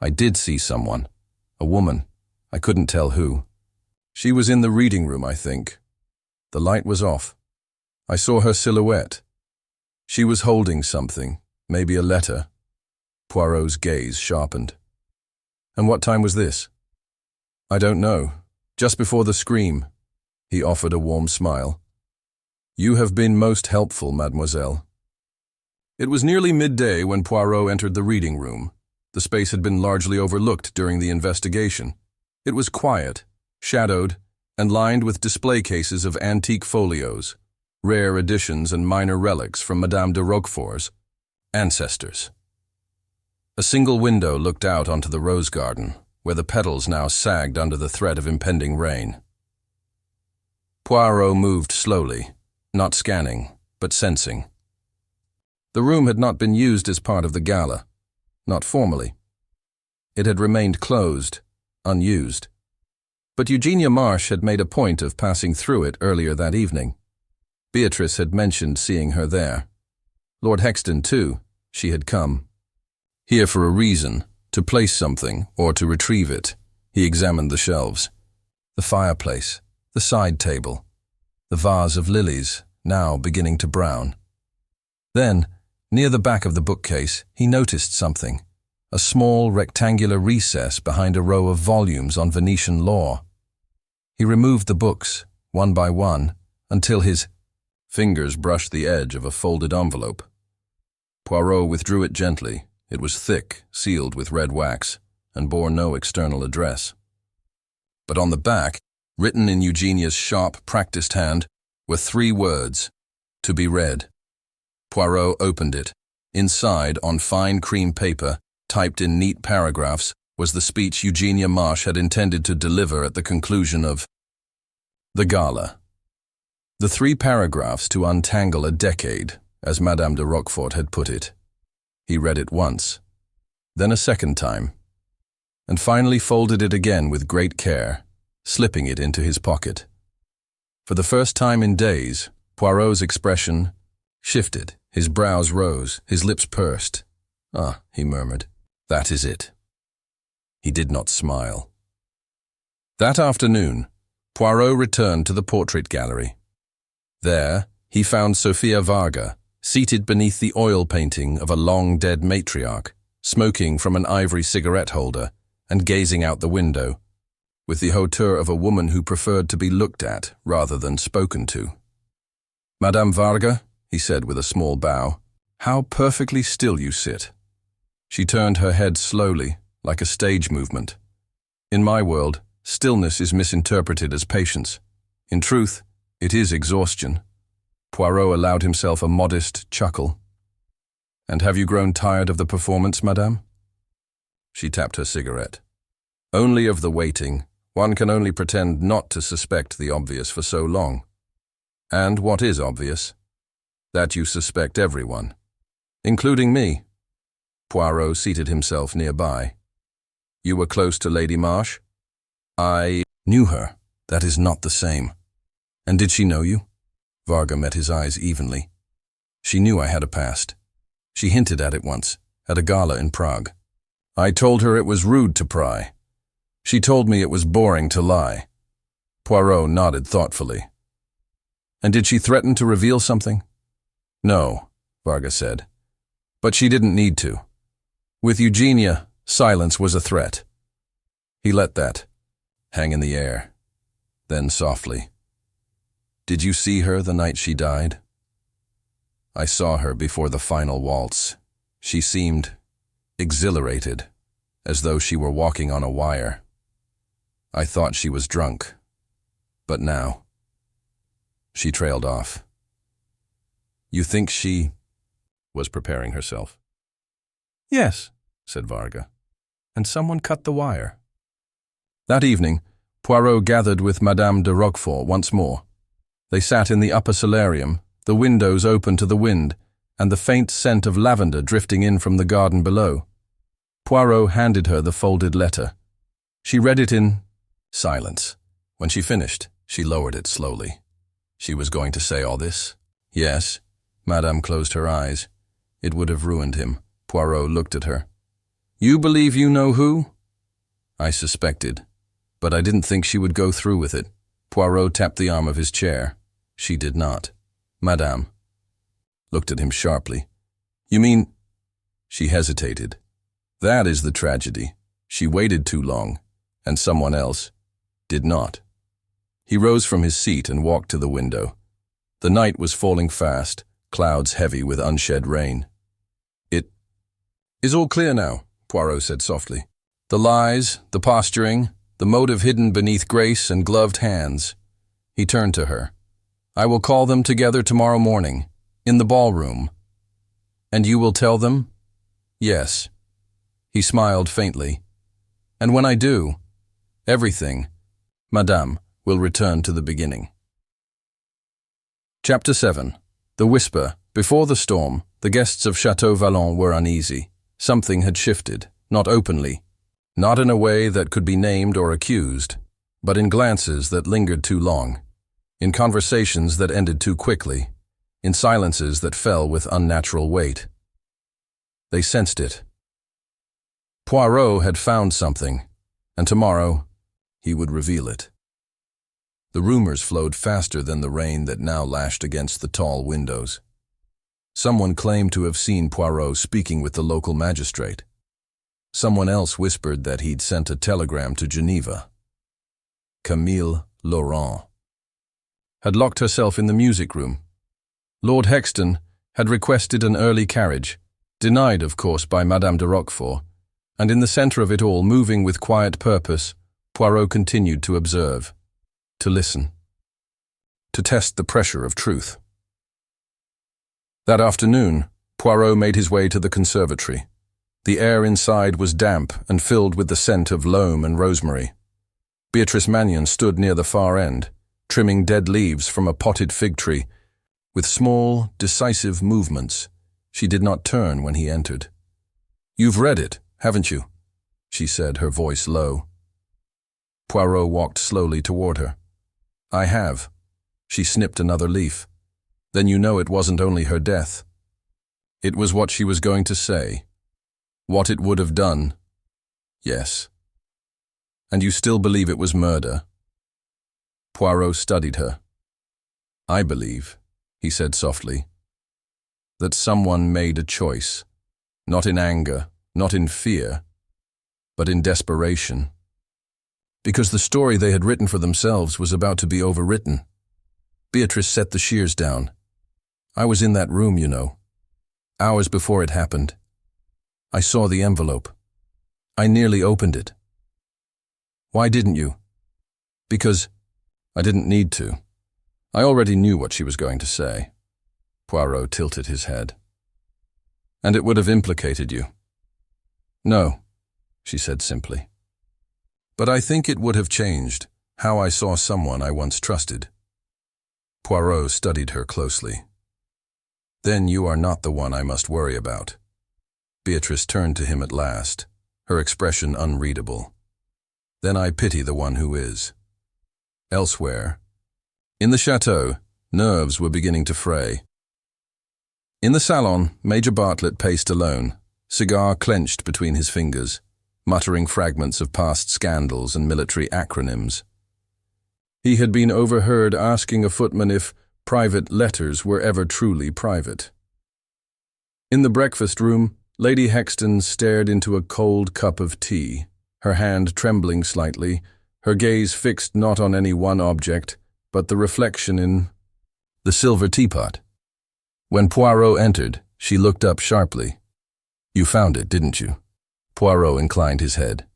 I did see someone. A woman. I couldn't tell who. She was in the reading room, I think. The light was off. I saw her silhouette. She was holding something, maybe a letter." Poirot's gaze sharpened. "And what time was this?" "I don't know. Just before the scream." He offered a warm smile. "You have been most helpful, mademoiselle." It was nearly midday when Poirot entered the reading room. The space had been largely overlooked during the investigation. It was quiet, shadowed, and lined with display cases of antique folios, rare editions and minor relics from Madame de Roquefort's ancestors. A single window looked out onto the rose garden, where the petals now sagged under the threat of impending rain. Poirot moved slowly, not scanning, but sensing. The room had not been used as part of the gala, not formally. It had remained closed, unused. But Eugenia Marsh had made a point of passing through it earlier that evening. Beatrice had mentioned seeing her there. Lord Hexton, too, she had come. Here for a reason, to place something or to retrieve it. He examined the shelves. The fireplace, the side table, the vase of lilies, now beginning to brown. Then, near the back of the bookcase, he noticed something, a small rectangular recess behind a row of volumes on Venetian law. He removed the books, one by one, until his fingers brushed the edge of a folded envelope. Poirot withdrew it gently. It was thick, sealed with red wax, and bore no external address. But on the back, written in Eugenia's sharp, practiced hand, were 3 words, "To be read." Poirot opened it. Inside, on fine cream paper, typed in neat paragraphs, was the speech Eugenia Marsh had intended to deliver at the conclusion of the gala. The 3 paragraphs to untangle a decade, as Madame de Roquefort had put it. He read it once, then a second time, and finally folded it again with great care, slipping it into his pocket. For the first time in days, Poirot's expression shifted. His brows rose, his lips pursed. "Ah," he murmured, "that is it." He did not smile. That afternoon, Poirot returned to the portrait gallery. There, he found Sophia Varga, seated beneath the oil painting of a long-dead matriarch, smoking from an ivory cigarette holder and gazing out the window, with the hauteur of a woman who preferred to be looked at rather than spoken to. "Madame Varga," he said with a small bow, "how perfectly still you sit." She turned her head slowly, like a stage movement. In my world, stillness is misinterpreted as patience. In truth, it is exhaustion. Poirot allowed himself a modest chuckle. "And have you grown tired of the performance, madame?" She tapped her cigarette. "Only of the waiting. One can only pretend not to suspect the obvious for so long. And what is obvious? That you suspect everyone, including me." Poirot seated himself nearby. "You were close to Lady Marsh?" "I knew her. That is not the same." "And did she know you?" Varga met his eyes evenly. "She knew I had a past. She hinted at it once, at a gala in Prague. I told her it was rude to pry. She told me it was boring to lie." Poirot nodded thoughtfully. "And did she threaten to reveal something?" "No," Varga said. "But she didn't need to. With Eugenia, silence was a threat." He let that hang in the air. Then softly, "Did you see her the night she died?" "I saw her before the final waltz. She seemed exhilarated, as though she were walking on a wire. I thought she was drunk. But now—" She trailed off. "You think she was preparing herself?" "Yes," said Varga. "And someone cut the wire." That evening, Poirot gathered with Madame de Roquefort once more. They sat in the upper solarium, the windows open to the wind, and the faint scent of lavender drifting in from the garden below. Poirot handed her the folded letter. She read it in silence. When she finished, she lowered it slowly. She was going to say all this? Yes. Madame closed her eyes. It would have ruined him. Poirot looked at her. "You believe you know who?" "I suspected, but I didn't think she would go through with it." Poirot tapped the arm of his chair. She did not. Madame looked at him sharply. "You mean—" She hesitated. "That is the tragedy. She waited too long, and someone else did not." He rose from his seat and walked to the window. The night was falling fast, clouds heavy with unshed rain. "It is all clear now," Poirot said softly. "The lies, the posturing, the motive hidden beneath grace and gloved hands." He turned to her. "I will call them together tomorrow morning, in the ballroom." "And you will tell them?" "Yes." He smiled faintly. "And when I do, everything, Madame, will return to the beginning." Chapter 7. The Whisper. Before the storm, the guests of Chateau Vallon were uneasy. Something had shifted, not openly, not in a way that could be named or accused, but in glances that lingered too long, in conversations that ended too quickly, in silences that fell with unnatural weight. They sensed it. Poirot had found something, and tomorrow he would reveal it. The rumors flowed faster than the rain that now lashed against the tall windows. Someone claimed to have seen Poirot speaking with the local magistrate. Someone else whispered that he'd sent a telegram to Geneva. Camille Laurent had locked herself in the music room. Lord Hexton had requested an early carriage, denied, of course, by Madame de Roquefort, and in the center of it all, moving with quiet purpose, Poirot continued to observe, to listen, to test the pressure of truth. That afternoon, Poirot made his way to the conservatory. The air inside was damp and filled with the scent of loam and rosemary. Beatrice Mannion stood near the far end, trimming dead leaves from a potted fig tree. With small, decisive movements, she did not turn when he entered. "You've read it, haven't you?" she said, her voice low. Poirot walked slowly toward her. "I have." She snipped another leaf. "Then you know it wasn't only her death. It was what she was going to say. What it would have done." "Yes." "And you still believe it was murder?" Poirot studied her. "I believe," he said softly, "that someone made a choice, not in anger, not in fear, but in desperation. Because the story they had written for themselves was about to be overwritten. Beatrice set the shears down. I was in that room, you know. Hours before it happened. I saw the envelope. I nearly opened it. Why didn't you? Because I didn't need to. I already knew what she was going to say. Poirot tilted his head. And it would have implicated you. No, she said simply. But I think it would have changed how I saw someone I once trusted. Poirot studied her closely. Then you are not the one I must worry about. Beatrice turned to him at last, her expression unreadable. Then I pity the one who is. Elsewhere, in the chateau, nerves were beginning to fray. In the salon, Major Bartlett paced alone, cigar clenched between his fingers, muttering fragments of past scandals and military acronyms. He had been overheard asking a footman if private letters were ever truly private. In the breakfast room, Lady Hexton stared into a cold cup of tea, her hand trembling slightly, her gaze fixed not on any one object, but the reflection in the silver teapot. When Poirot entered, she looked up sharply. You found it, didn't you? Poirot inclined his head.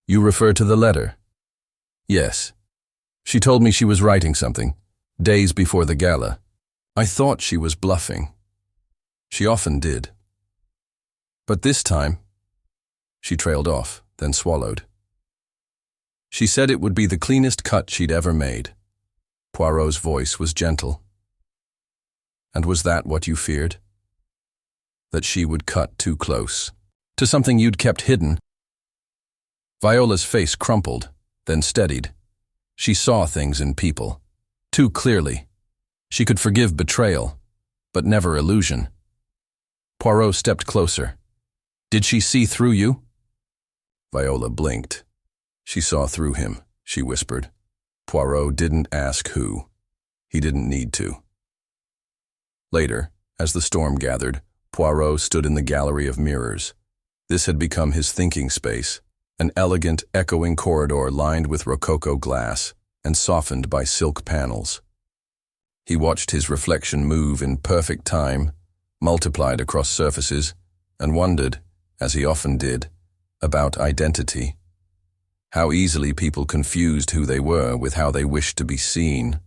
You refer to the letter? Yes. She told me she was writing something, days before the gala. I thought she was bluffing. She often did. But this time, she trailed off, then swallowed. She said it would be the cleanest cut she'd ever made. Poirot's voice was gentle. And was that what you feared? That she would cut too close, to something you'd kept hidden? Viola's face crumpled, then steadied. She saw things in people, too clearly. She could forgive betrayal, but never illusion. Poirot stepped closer. Did she see through you? Viola blinked. She saw through him, she whispered. Poirot didn't ask who. He didn't need to. Later, as the storm gathered, Poirot stood in the gallery of mirrors. This had become his thinking space, an elegant, echoing corridor lined with rococo glass and softened by silk panels. He watched his reflection move in perfect time, multiplied across surfaces, and wondered, as he often did, about identity. How easily people confused who they were with how they wished to be seen.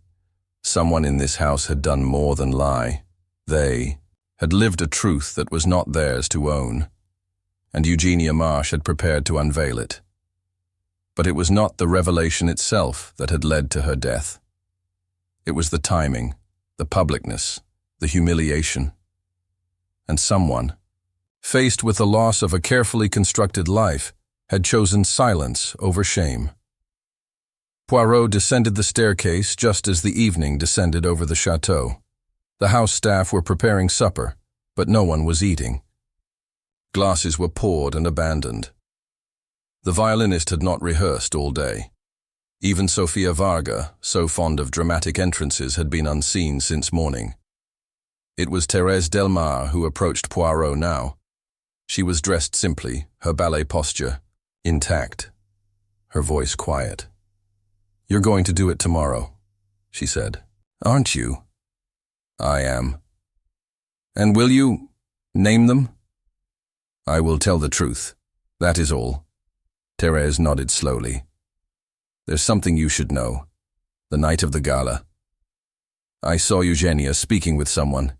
Someone in this house had done more than lie. They had lived a truth that was not theirs to own, and Eugenia Marsh had prepared to unveil it. But it was not the revelation itself that had led to her death. It was the timing, the publicness, the humiliation. And someone, faced with the loss of a carefully constructed life, had chosen silence over shame. Poirot descended the staircase just as the evening descended over the chateau. The house staff were preparing supper, but no one was eating. Glasses were poured and abandoned. The violinist had not rehearsed all day. Even Sofia Varga, so fond of dramatic entrances, had been unseen since morning. It was Thérèse Delmar who approached Poirot now. She was dressed simply, her ballet posture intact, her voice quiet. You're going to do it tomorrow, she said. Aren't you? I am. And will you name them? I will tell the truth. That is all. Thérèse nodded slowly. There's something you should know. The night of the gala. I saw Eugenia speaking with someone.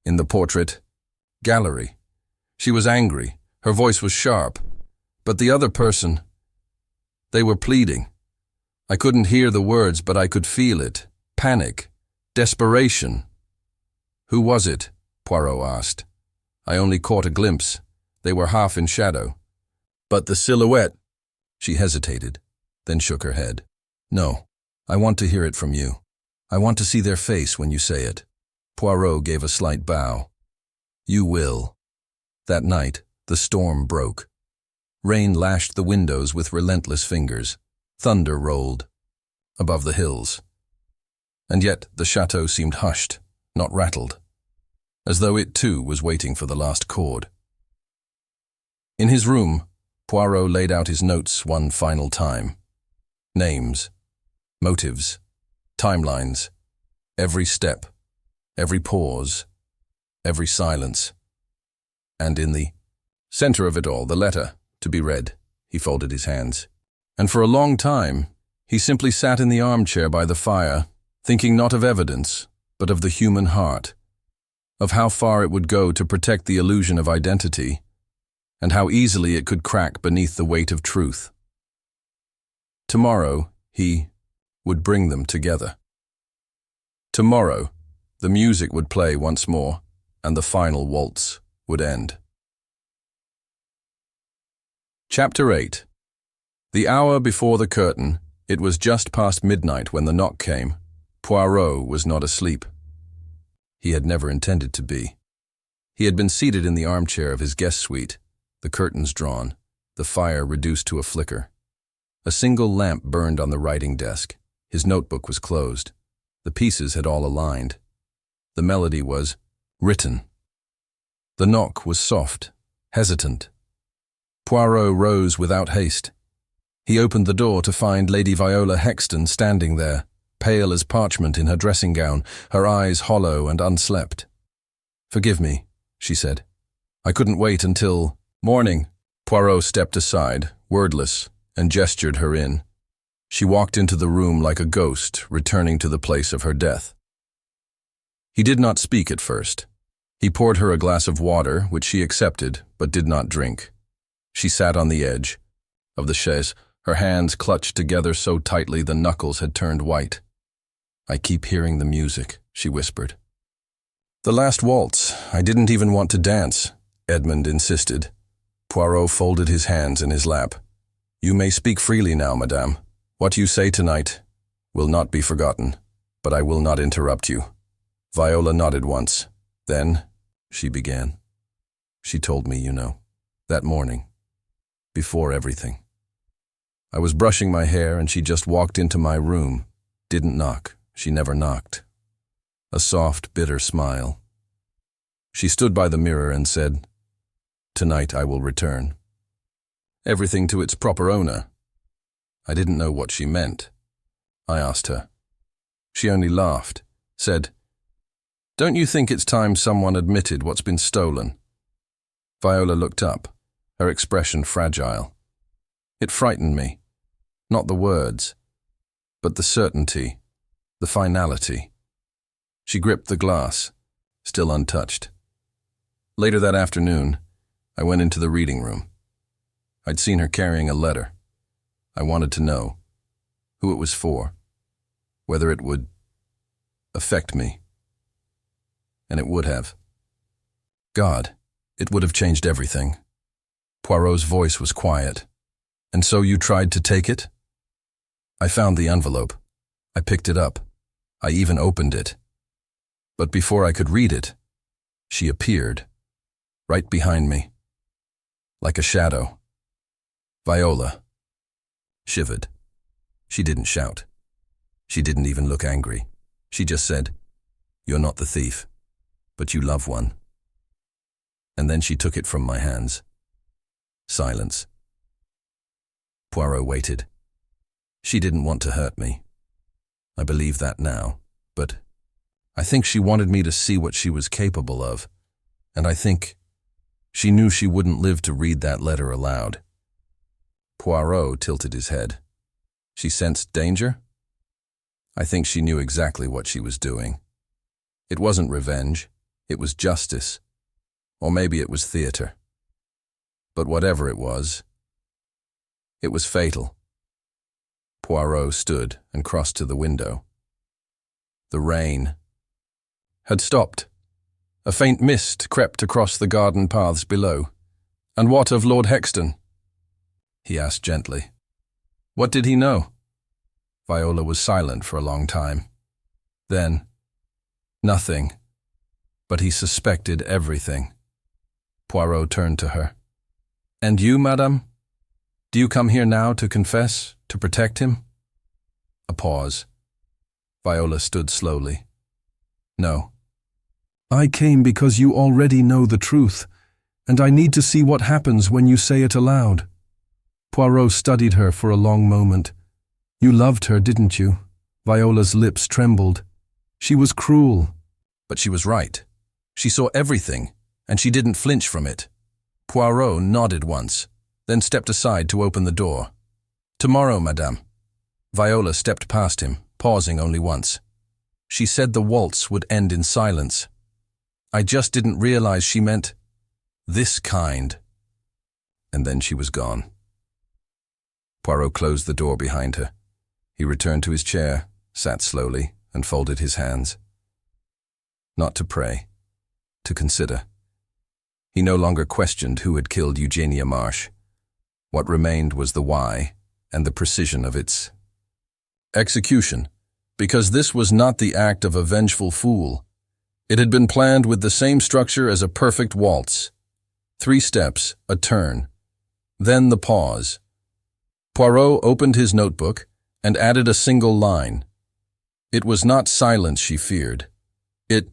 In the portrait gallery. She was angry. Her voice was sharp. But the other person, they were pleading. I couldn't hear the words, but I could feel it. Panic. Desperation. Who was it? Poirot asked. I only caught a glimpse. They were half in shadow. But the silhouette. She hesitated, then shook her head. No, I want to hear it from you. I want to see their face when you say it. Poirot gave a slight bow. You will. That night, the storm broke. Rain lashed the windows with relentless fingers. Thunder rolled above the hills. And yet the chateau seemed hushed, not rattled, as though it too was waiting for the last chord. In his room, Poirot laid out his notes one final time. Names, motives, timelines, every step, every pause, every silence. And in the center of it all, the letter, to be read. He folded his hands. And for a long time, he simply sat in the armchair by the fire, thinking not of evidence, but of the human heart, of how far it would go to protect the illusion of identity, and how easily it could crack beneath the weight of truth. Tomorrow, he would bring them together. Tomorrow, the music would play once more, and the final waltz would end. Chapter 8. The hour before the curtain, it was just past midnight when the knock came. Poirot was not asleep. He had never intended to be. He had been seated in the armchair of his guest suite, the curtains drawn, the fire reduced to a flicker. A single lamp burned on the writing desk. His notebook was closed. The pieces had all aligned. The melody was written. The knock was soft, hesitant. Poirot rose without haste. He opened the door to find Lady Viola Hexton standing there, pale as parchment in her dressing gown, her eyes hollow and unslept. "Forgive me," she said. "I couldn't wait until morning." Poirot stepped aside, wordless, and gestured her in. She walked into the room like a ghost, returning to the place of her death. He did not speak at first. He poured her a glass of water, which she accepted, but did not drink. She sat on the edge of the chaise, her hands clutched together so tightly the knuckles had turned white. "I keep hearing the music," she whispered. "The last waltz. I didn't even want to dance," Edmond insisted. Poirot folded his hands in his lap. "You may speak freely now, madame. What you say tonight will not be forgotten, but I will not interrupt you." Viola nodded once. "Then," she began, "she told me, you know, that morning, before everything. I was brushing my hair and she just walked into my room. Didn't knock. She never knocked. A soft, bitter smile. She stood by the mirror and said, 'Tonight I will return everything to its proper owner.' I didn't know what she meant. I asked her. She only laughed, said, 'Don't you think it's time someone admitted what's been stolen?' Viola looked up, her expression fragile. It frightened me. Not the words, but the certainty, the finality. She gripped the glass, still untouched. Later that afternoon, I went into the reading room. I'd seen her carrying a letter. I wanted to know who it was for, whether it would affect me. And it would have. God, it would have changed everything. Poirot's voice was quiet. "And so you tried to take it?" I found the envelope. I picked it up. I even opened it. But before I could read it, she appeared, right behind me, like a shadow. Viola shivered. She didn't shout. She didn't even look angry. She just said, "You're not the thief, but you love one." And then she took it from my hands. Silence. Poirot waited. She didn't want to hurt me. I believe that now, but I think she wanted me to see what she was capable of, and I think she knew she wouldn't live to read that letter aloud. Poirot tilted his head. She sensed danger? I think she knew exactly what she was doing. It wasn't revenge, it was justice, or maybe it was theater. But whatever it was fatal. Poirot stood and crossed to the window. The rain had stopped. A faint mist crept across the garden paths below. "And what of Lord Hexton?" he asked gently. "What did he know?" Viola was silent for a long time. Then, nothing. But he suspected everything. Poirot turned to her. "And you, madame? Do you come here now to confess, to protect him?" A pause. Viola stood slowly. "No. I came because you already know the truth, and I need to see what happens when you say it aloud." Poirot studied her for a long moment. "You loved her, didn't you?" Viola's lips trembled. "She was cruel." But she was right. She saw everything, and she didn't flinch from it. Poirot nodded once, then stepped aside to open the door. "Tomorrow, madame." Viola stepped past him, pausing only once. She said the waltz would end in silence. I just didn't realize she meant this kind. And then she was gone. Poirot closed the door behind her. He returned to his chair, sat slowly, and folded his hands. Not to pray, to consider. He no longer questioned who had killed Eugenia Marsh. What remained was the why and the precision of its execution, because this was not the act of a vengeful fool. It had been planned with the same structure as a perfect waltz. 3 steps, a turn, then the pause. Poirot opened his notebook and added a single line. It was not silence she feared. It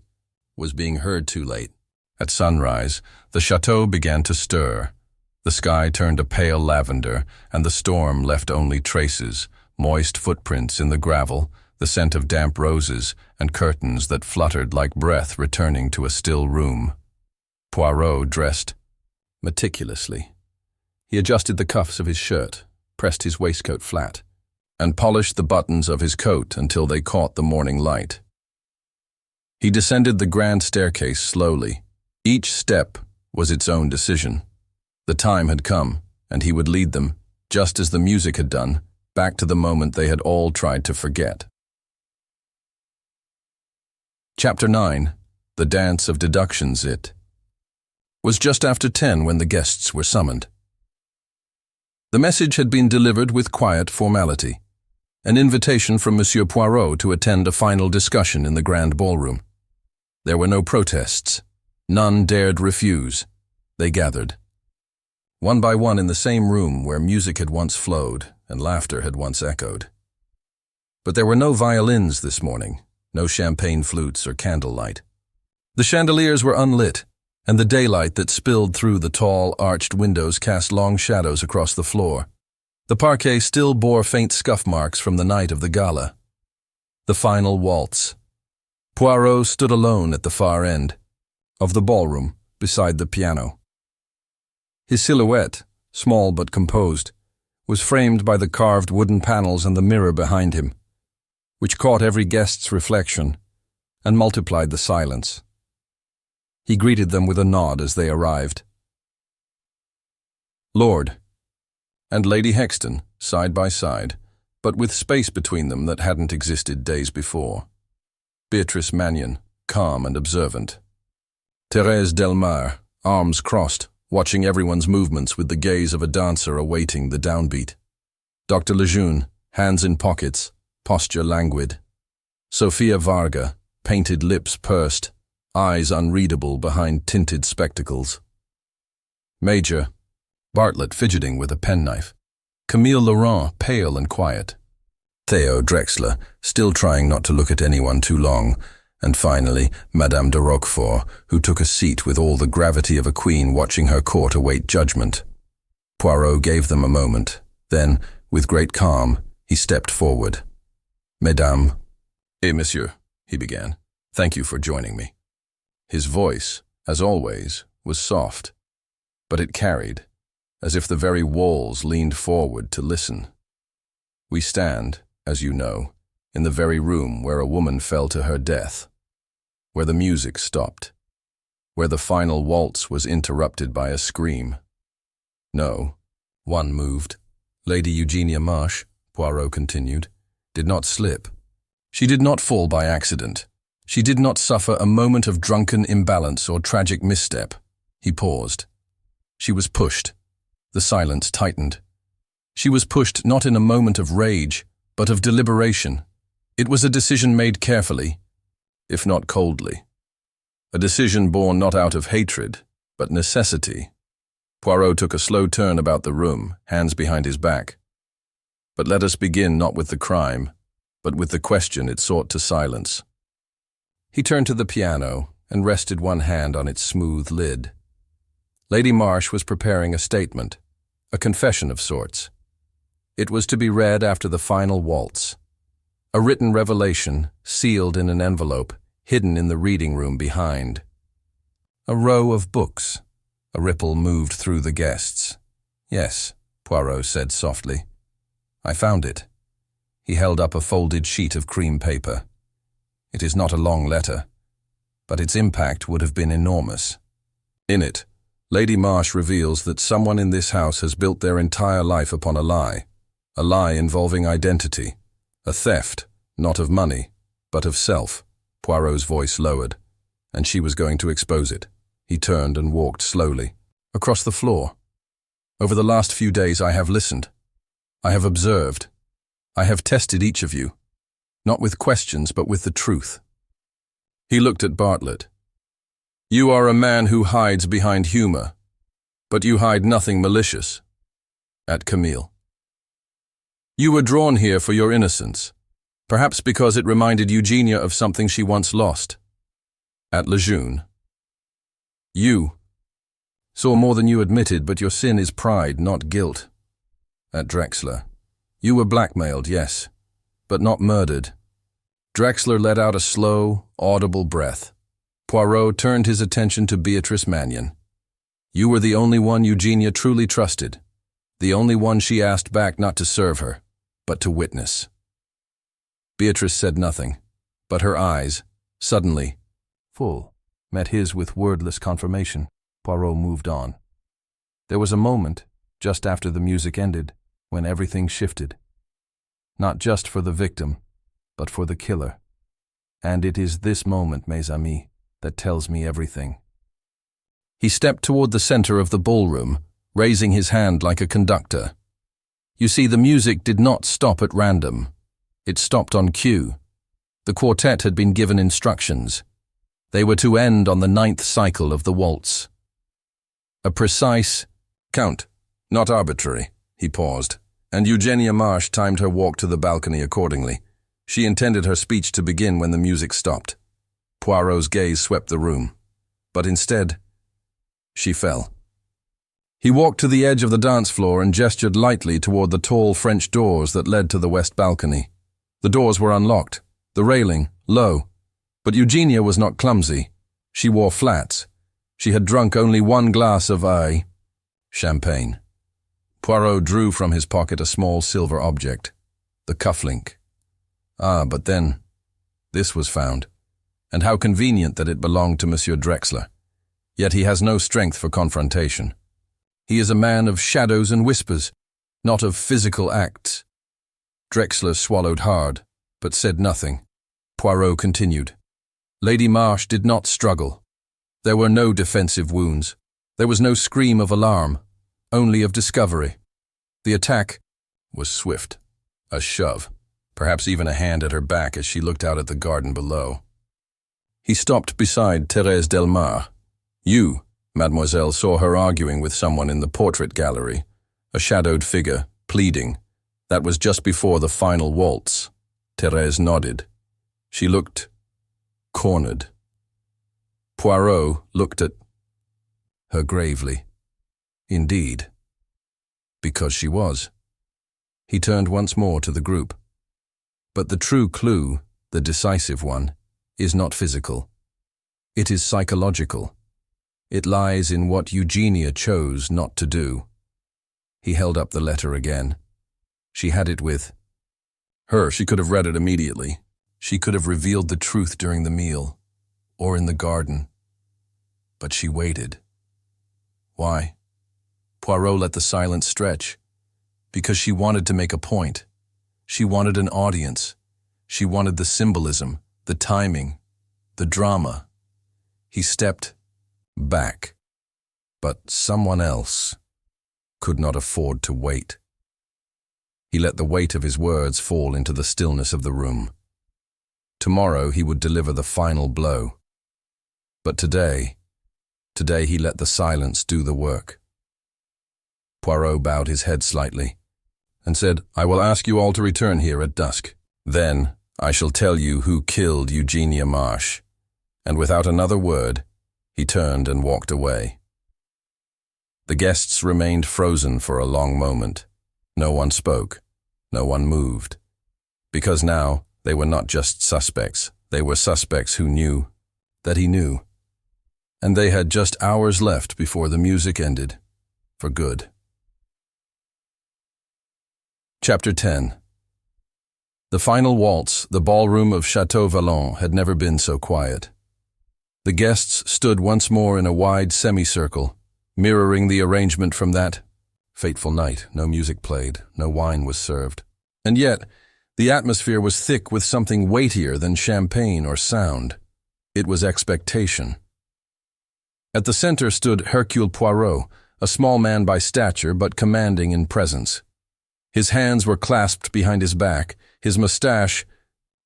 was being heard too late. At sunrise, the chateau began to stir. The sky turned a pale lavender, and the storm left only traces, moist footprints in the gravel, the scent of damp roses, and curtains that fluttered like breath returning to a still room. Poirot dressed meticulously. He adjusted the cuffs of his shirt, pressed his waistcoat flat, and polished the buttons of his coat until they caught the morning light. He descended the grand staircase slowly. Each step was its own decision. The time had come, and he would lead them, just as the music had done, back to the moment they had all tried to forget. Chapter 9. The Dance of Deductions. It was just after 10 when the guests were summoned. The message had been delivered with quiet formality. An invitation from Monsieur Poirot to attend a final discussion in the grand ballroom. There were no protests. None dared refuse. They gathered. One by one in the same room where music had once flowed and laughter had once echoed. But there were no violins this morning, no champagne flutes or candlelight. The chandeliers were unlit, and the daylight that spilled through the tall, arched windows cast long shadows across the floor. The parquet still bore faint scuff marks from the night of the gala. The final waltz. Poirot stood alone at the far end of the ballroom, beside the piano. His silhouette, small but composed, was framed by the carved wooden panels and the mirror behind him, which caught every guest's reflection and multiplied the silence. He greeted them with a nod as they arrived. Lord and Lady Hexton, side by side, but with space between them that hadn't existed days before. Beatrice Mannion, calm and observant. Thérèse Delmar, arms crossed, watching everyone's movements with the gaze of a dancer awaiting the downbeat. Dr. Lejeune, hands in pockets, posture languid. Sophia Varga, painted lips pursed, eyes unreadable behind tinted spectacles. Major, Bartlett fidgeting with a penknife. Camille Laurent, pale and quiet. Theo Drexler, still trying not to look at anyone too long. And finally, Madame de Roquefort, who took a seat with all the gravity of a queen watching her court await judgment. Poirot gave them a moment. Then, with great calm, he stepped forward. Mesdames et Monsieur, he began, thank you for joining me. His voice, as always, was soft, but it carried, as if the very walls leaned forward to listen. We stand, as you know, in the very room where a woman fell to her death, where the music stopped, where the final waltz was interrupted by a scream. No, one moved. Lady Eugenia Marsh, Poirot continued, did not slip. She did not fall by accident. She did not suffer a moment of drunken imbalance or tragic misstep. He paused. She was pushed. The silence tightened. She was pushed not in a moment of rage, but of deliberation. It was a decision made carefully, if not coldly. A decision born not out of hatred, but necessity. Poirot took a slow turn about the room, hands behind his back. But let us begin not with the crime, but with the question it sought to silence. He turned to the piano and rested one hand on its smooth lid. Lady Marsh was preparing a statement, a confession of sorts. It was to be read after the final waltz. A written revelation, sealed in an envelope, hidden in the reading room behind. A row of books. A ripple moved through the guests. "Yes," Poirot said softly. "I found it." He held up a folded sheet of cream paper. It is not a long letter, but its impact would have been enormous. In it, Lady Marsh reveals that someone in this house has built their entire life upon a lie involving identity, a theft, not of money, but of self. Poirot's voice lowered, and she was going to expose it. He turned and walked slowly across the floor. "Over the last few days I have listened. I have observed. I have tested each of you, not with questions but with the truth." He looked at Bartlett. "You are a man who hides behind humor, but you hide nothing malicious." At Camille. "You were drawn here for your innocence, perhaps because it reminded Eugenia of something she once lost." At Lejeune. "You saw more than you admitted, but your sin is pride, not guilt." At Drexler. "You were blackmailed, yes, but not murdered." Drexler let out a slow, audible breath. Poirot turned his attention to Beatrice Mannion. "You were the only one Eugenia truly trusted, the only one she asked back not to serve her, but to witness." Beatrice said nothing, but her eyes, suddenly full, met his with wordless confirmation. Poirot moved on. There was a moment, just after the music ended, when everything shifted. Not just for the victim, but for the killer. And it is this moment, mes amis, that tells me everything. He stepped toward the center of the ballroom, raising his hand like a conductor. You see, the music did not stop at random. It stopped on cue. The quartet had been given instructions. They were to end on the 9th cycle of the waltz. A precise count, not arbitrary. He paused, and Eugenia Marsh timed her walk to the balcony accordingly. She intended her speech to begin when the music stopped. Poirot's gaze swept the room, but instead, she fell. He walked to the edge of the dance floor and gestured lightly toward the tall French doors that led to the west balcony. The doors were unlocked, the railing low, but Eugenia was not clumsy. She wore flats. She had drunk only one glass of champagne. Poirot drew from his pocket a small silver object, the cufflink. But then, this was found, and how convenient that it belonged to Monsieur Drexler. Yet he has no strength for confrontation. He is a man of shadows and whispers, not of physical acts. Drexler swallowed hard, but said nothing. Poirot continued. Lady Marsh did not struggle. There were no defensive wounds. There was no scream of alarm, only of discovery. The attack was swift. A shove, perhaps even a hand at her back as she looked out at the garden below. He stopped beside Thérèse Delmar. You, mademoiselle, saw her arguing with someone in the portrait gallery, a shadowed figure, pleading. That was just before the final waltz. Thérèse nodded. She looked cornered. Poirot looked at her gravely. Indeed, because she was. He turned once more to the group. But the true clue, the decisive one, is not physical. It is psychological. It lies in what Eugenia chose not to do. He held up the letter again. She had it with her. She could have read it immediately. She could have revealed the truth during the meal, or in the garden. But she waited. Why? Poirot let the silence stretch. Because she wanted to make a point. She wanted an audience. She wanted the symbolism, the timing, the drama. He stepped back. But someone else could not afford to wait. He let the weight of his words fall into the stillness of the room. Tomorrow he would deliver the final blow. But today he let the silence do the work. Poirot bowed his head slightly and said, I will ask you all to return here at dusk. Then I shall tell you who killed Eugenia Marsh. And without another word, he turned and walked away. The guests remained frozen for a long moment. No one spoke. No one moved. Because now, they were not just suspects. They were suspects who knew that he knew. And they had just hours left before the music ended. For good. Chapter 10. The Final Waltz, the ballroom of Chateau Vallon, had never been so quiet. The guests stood once more in a wide semicircle, mirroring the arrangement from that fateful night. No music played, no wine was served. And yet, the atmosphere was thick with something weightier than champagne or sound. It was expectation. At the center stood Hercule Poirot, a small man by stature but commanding in presence. His hands were clasped behind his back, his mustache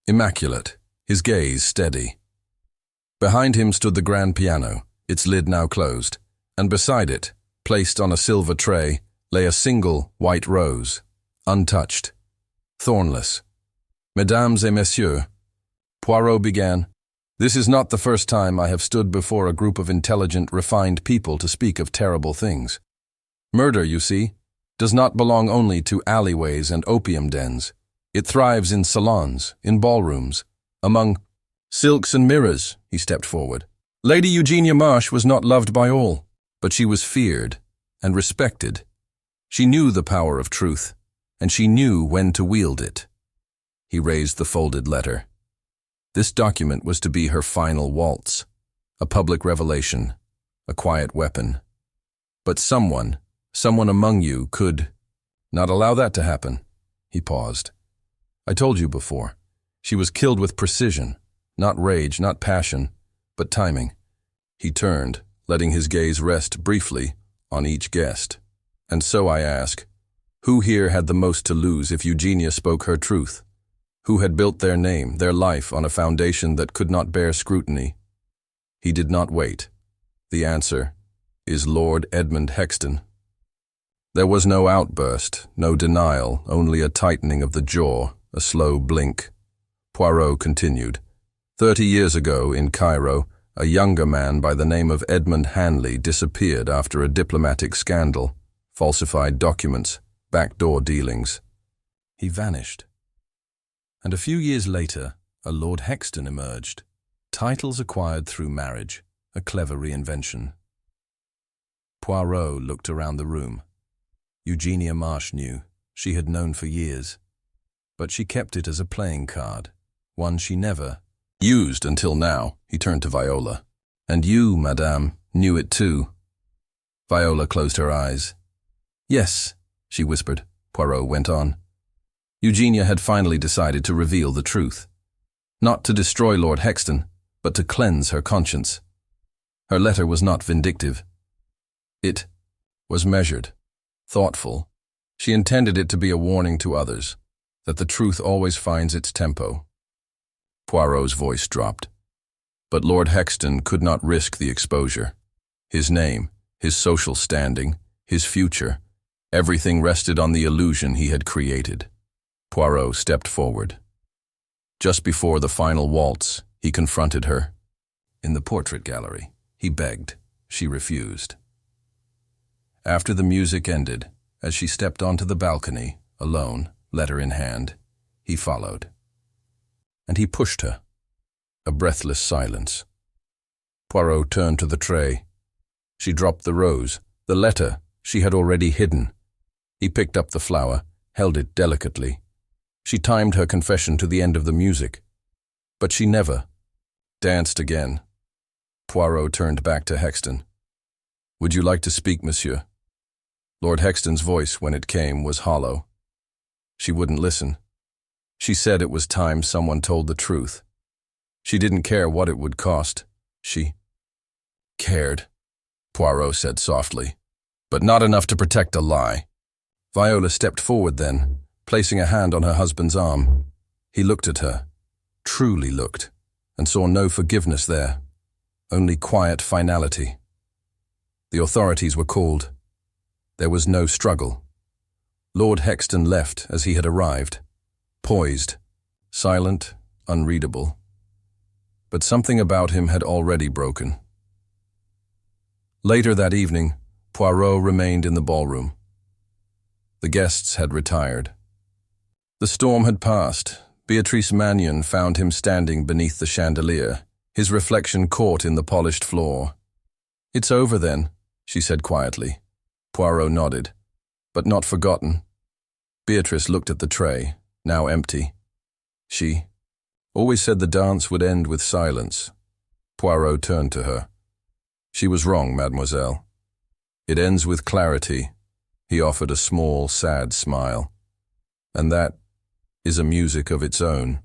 immaculate, his gaze steady. Behind him stood the grand piano, its lid now closed, and beside it, placed on a silver tray, lay a single white rose, untouched, thornless. Mesdames et messieurs, Poirot began, this is not the first time I have stood before a group of intelligent, refined people to speak of terrible things. Murder, you see, does not belong only to alleyways and opium dens. It thrives in salons, in ballrooms, among silks and mirrors. He stepped forward. Lady Eugenia Marsh was not loved by all, but she was feared and respected. She knew the power of truth, and she knew when to wield it. He raised the folded letter. This document was to be her final waltz, a public revelation, a quiet weapon. But someone among you could not allow that to happen. He paused. I told you before, she was killed with precision, not rage, not passion, but timing. He turned, letting his gaze rest briefly on each guest. And so I ask, who here had the most to lose if Eugenia spoke her truth? Who had built their name, their life on a foundation that could not bear scrutiny? He did not wait. The answer is Lord Edmund Hexton. There was no outburst, no denial, only a tightening of the jaw, a slow blink. Poirot continued. 30 years ago, in Cairo, a younger man by the name of Edmund Hanley disappeared after a diplomatic scandal, falsified documents, backdoor dealings. He vanished. And a few years later, a Lord Hexton emerged. Titles acquired through marriage, a clever reinvention. Poirot looked around the room. Eugenia Marsh knew. She had known for years. But she kept it as a playing card, one she never used until now. He turned to Viola. And you, madame, knew it too. Viola closed her eyes. Yes, she whispered. Poirot went on. Eugenia had finally decided to reveal the truth. Not to destroy Lord Hexton, but to cleanse her conscience. Her letter was not vindictive. It was measured, thoughtful. She intended it to be a warning to others, that the truth always finds its tempo. Poirot's voice dropped. But Lord Hexton could not risk the exposure. His name, his social standing, his future, everything rested on the illusion he had created. Poirot stepped forward. Just before the final waltz, he confronted her. In the portrait gallery, he begged. She refused. After the music ended, as she stepped onto the balcony, alone, letter in hand, he followed. And he pushed her. A breathless silence. Poirot turned to the tray. She dropped the rose, the letter she had already hidden. He picked up the flower, held it delicately. She timed her confession to the end of the music. But she never danced again. Poirot turned back to Hexton. Would you like to speak, monsieur? Lord Hexton's voice, when it came, was hollow. She wouldn't listen. She said it was time someone told the truth. She didn't care what it would cost. She cared, Poirot said softly, but not enough to protect a lie. Viola stepped forward then, placing a hand on her husband's arm. He looked at her, truly looked, and saw no forgiveness there, only quiet finality. The authorities were called. There was no struggle. Lord Hexton left as he had arrived, poised, silent, unreadable. But something about him had already broken. Later that evening, Poirot remained in the ballroom. The guests had retired. The storm had passed. Beatrice Mannion found him standing beneath the chandelier, his reflection caught in the polished floor. "It's over then," she said quietly. Poirot nodded. "But not forgotten." Beatrice looked at the tray, now empty. She always said the dance would end with silence. Poirot turned to her. "She was wrong, mademoiselle. It ends with clarity." He offered a small, sad smile. "And that is a music of its own."